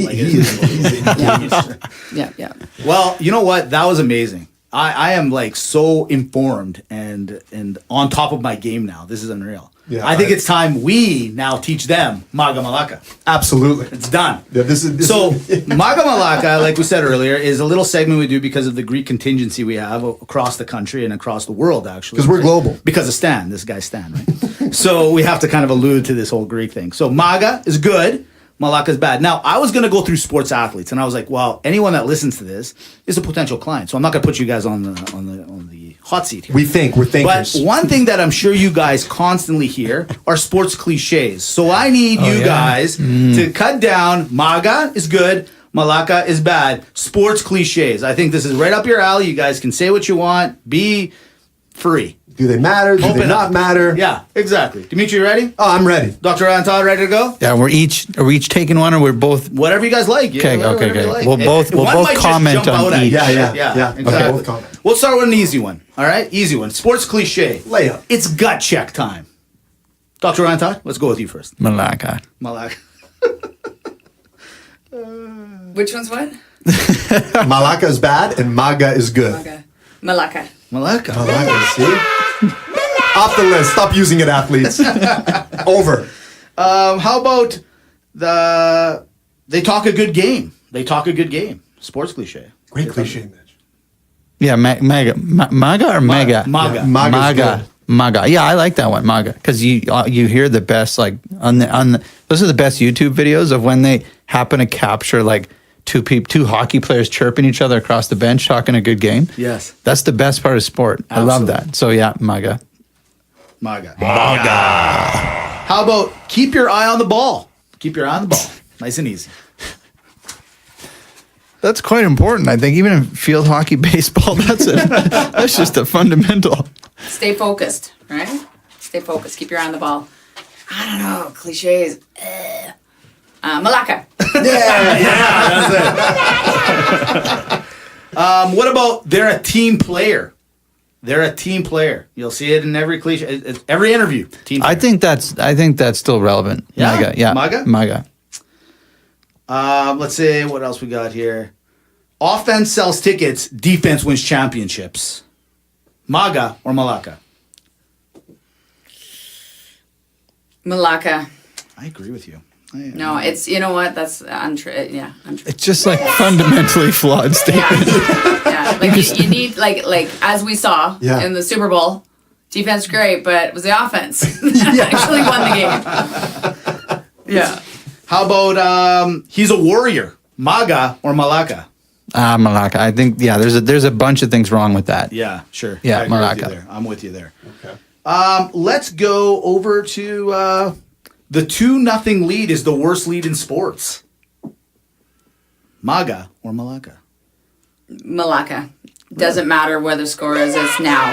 Well, you know what? That was amazing. I am like so informed and on top of my game now. This is unreal. Yeah, I think it's time we now teach them Maga Malaka. Absolutely. It's done. Yeah, this So is Maga Malaka, like we said earlier, is a little segment we do because of the Greek contingency we have across the country and across the world, actually. because we're global. Because of Stan, this guy's Stan, right? So we have to kind of allude to this whole Greek thing. So Maga is good, Malaka is bad. Now, I was going to go through sports athletes, and I was like, well, anyone that listens to this is a potential client. So I'm not going to put you guys on the hot seat here. We're thinkers. But one thing that I'm sure you guys constantly hear are sports cliches. So I need you guys to cut down. Maga is good, Malaka is bad. Sports cliches. I think this is right up your alley. You guys can say what you want. Be free. Do they matter? Do they not matter? Yeah, exactly. Dimitri, you ready? Oh, I'm ready. Dr. and Todd, ready to go? Yeah, are we each taking one, or we're both? Whatever you guys like. Okay. Like. We'll both comment on each. Yeah. Exactly. Okay, both comment. We'll start with an easy one. All right, easy one. Sports cliche. Layup. It's gut check time. Dr. and Todd, let's go with you first. Malaka. Malak. Which one's what? Malaka is bad and Maga is good. Malaka. Malaka. Malaka, see? Off the list. Stop using it, athletes. Over. How about they talk a good game? They talk a good game. Sports cliche. Great cliche, Mitch. Yeah, Maga or Mega? Maga. Maga. Yeah, I like that one, Maga, because you hear the best, like on the those are the best YouTube videos of when they happen to capture like two hockey players chirping each other across the bench, talking a good game. Yes. That's the best part of sport. I love that. So yeah, MAGA. MAGA. How about keep your eye on the ball? Keep your eye on the ball. Nice and easy. That's quite important. I think even in field hockey, baseball, that's just a fundamental. Stay focused, right? Stay focused. Keep your eye on the ball. I don't know. Cliches. Malacca. That's it. What about they're a team player? They're a team player. You'll see it in every cliche, it's every interview. Team player. I think that's still relevant. Yeah? MAGA. Yeah. MAGA? Let's see what else we got here. Offense sells tickets, defense wins championships. MAGA or Malacca? Malacca. I agree with you. No, it's, you know what? That's untrue. Yeah, untrue. It's just like fundamentally flawed statement. Yeah. Like you need, like as we saw Yeah. in the Super Bowl, defense great, but it was the offense that actually won the game. Yeah. How about he's a warrior? MAGA or Malacca? Malacca. I think there's a bunch of things wrong with that. Yeah, sure. Yeah, I agree with Malacca. you there. I'm with you there. Okay. Let's go over to the 2-0 lead is the worst lead in sports. MAGA or Malacca? Malacca. Doesn't matter where the score is, it's now.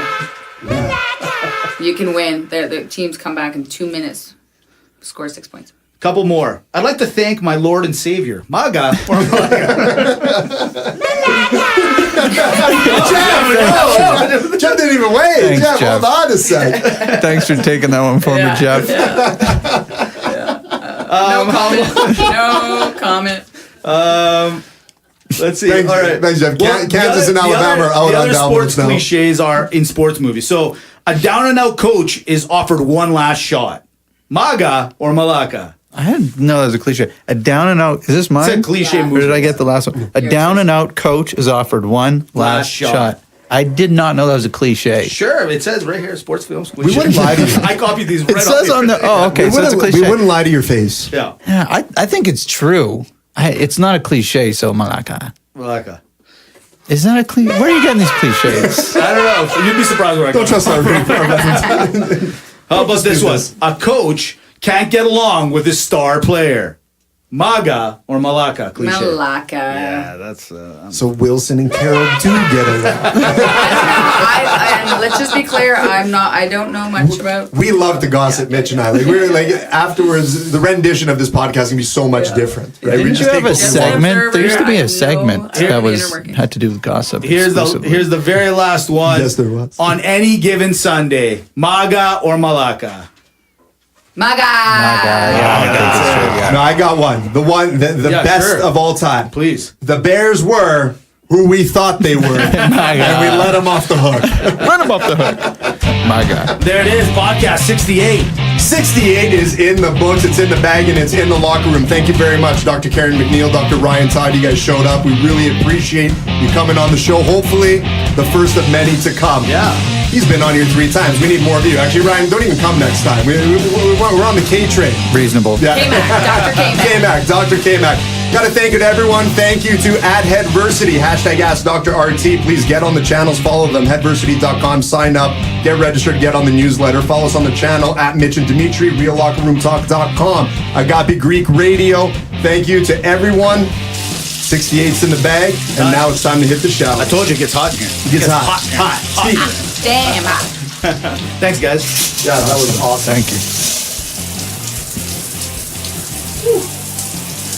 You can win. The teams come back in 2 minutes, score 6 points. Couple more. I'd like to thank my Lord and Savior, MAGA or Malacca? Jeff didn't even wait. Thanks, Jeff, Jeff. hold on a sec. Thanks for taking that one for me, Jeff. No comment. No comment. Let's see. Thanks, All right. thanks, Jeff. Well, Kansas and Alabama are out the on other dominance sports now. cliches are in sports movies. So a down-and-out coach is offered one last shot. MAGA or Malacca? I didn't know that was a cliche. A down and out. Is this mine? It's a cliche Or movie. did I get the last one? A down and out coach is offered one last shot. I did not know that was a cliche. Sure, it says right here, sports films. We wouldn't lie to you. I copied these right It says off on the. here. Oh, okay. So it's a We cliche. wouldn't lie to your face. Yeah, Yeah, I think it's true. It's not a cliche. So Malacca. Malacca. Is that a cliche? Where are you getting these cliches? I don't know. You'd be surprised where I Don't got trust our How about this one? A coach can't get along with his star player. MAGA or Malacca? Cliche. Malacca. Yeah, that's. So Wilson and Carroll do get along. And let's just be clear. I don't know much about. We love to gossip, Mitch and I. Like we were like afterwards, the rendition of this podcast can be so much different. Right? Didn't you have a take segment? There used to be I a know segment I've that been was working. had to do with gossip. Here's exclusively. the very last one. Yes, there was. On any given Sunday, MAGA or Malacca? MAGA. No, I got one. The Yeah, best sure. of all time. Please. The Bears were who we thought they were, and we let them off the hook. Run him off the hook. My God. There it is, podcast 68. 68 is in the books, it's in the bag, and it's in the locker room. Thank you very much, Dr. Karen McNeill, Dr. Ryan Todd. You guys showed up. We really appreciate you coming on the show. Hopefully, the first of many to come. Yeah. He's been on here 3 times. We need more of you. Actually, Ryan, don't even come next time. We're on the K train. Reasonable. Yeah. K-Mac, Dr. K-Mac. K-Mac, Dr. K-Mac. Got to thank you to everyone. Thank you to @Headversity, #AskDrRT. Please get on the channels, follow them, headversity.com, sign up, get registered, get on the newsletter. Follow us on the channel @Mitch and Dimitri, reallockerroomtalk.com, Agape Greek Radio. Thank you to everyone. 68's in the bag, and now it's time to hit the shower. I told you it gets hot in here. It gets hot. Hot. Damn. Thanks, guys. Yeah, that was awesome. Thank you.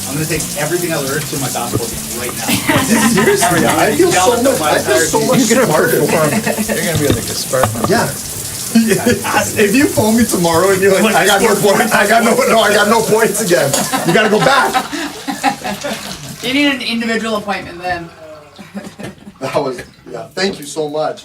I'm going to take everything I learned to my basketball game right now. Seriously, I feel so much smarter. You're gonna be like a Spartan. Yeah. If you phone me tomorrow and you're like, I got no points, I got no points again. You gotta go back. You need an individual appointment then. That was, yeah, thank you so much.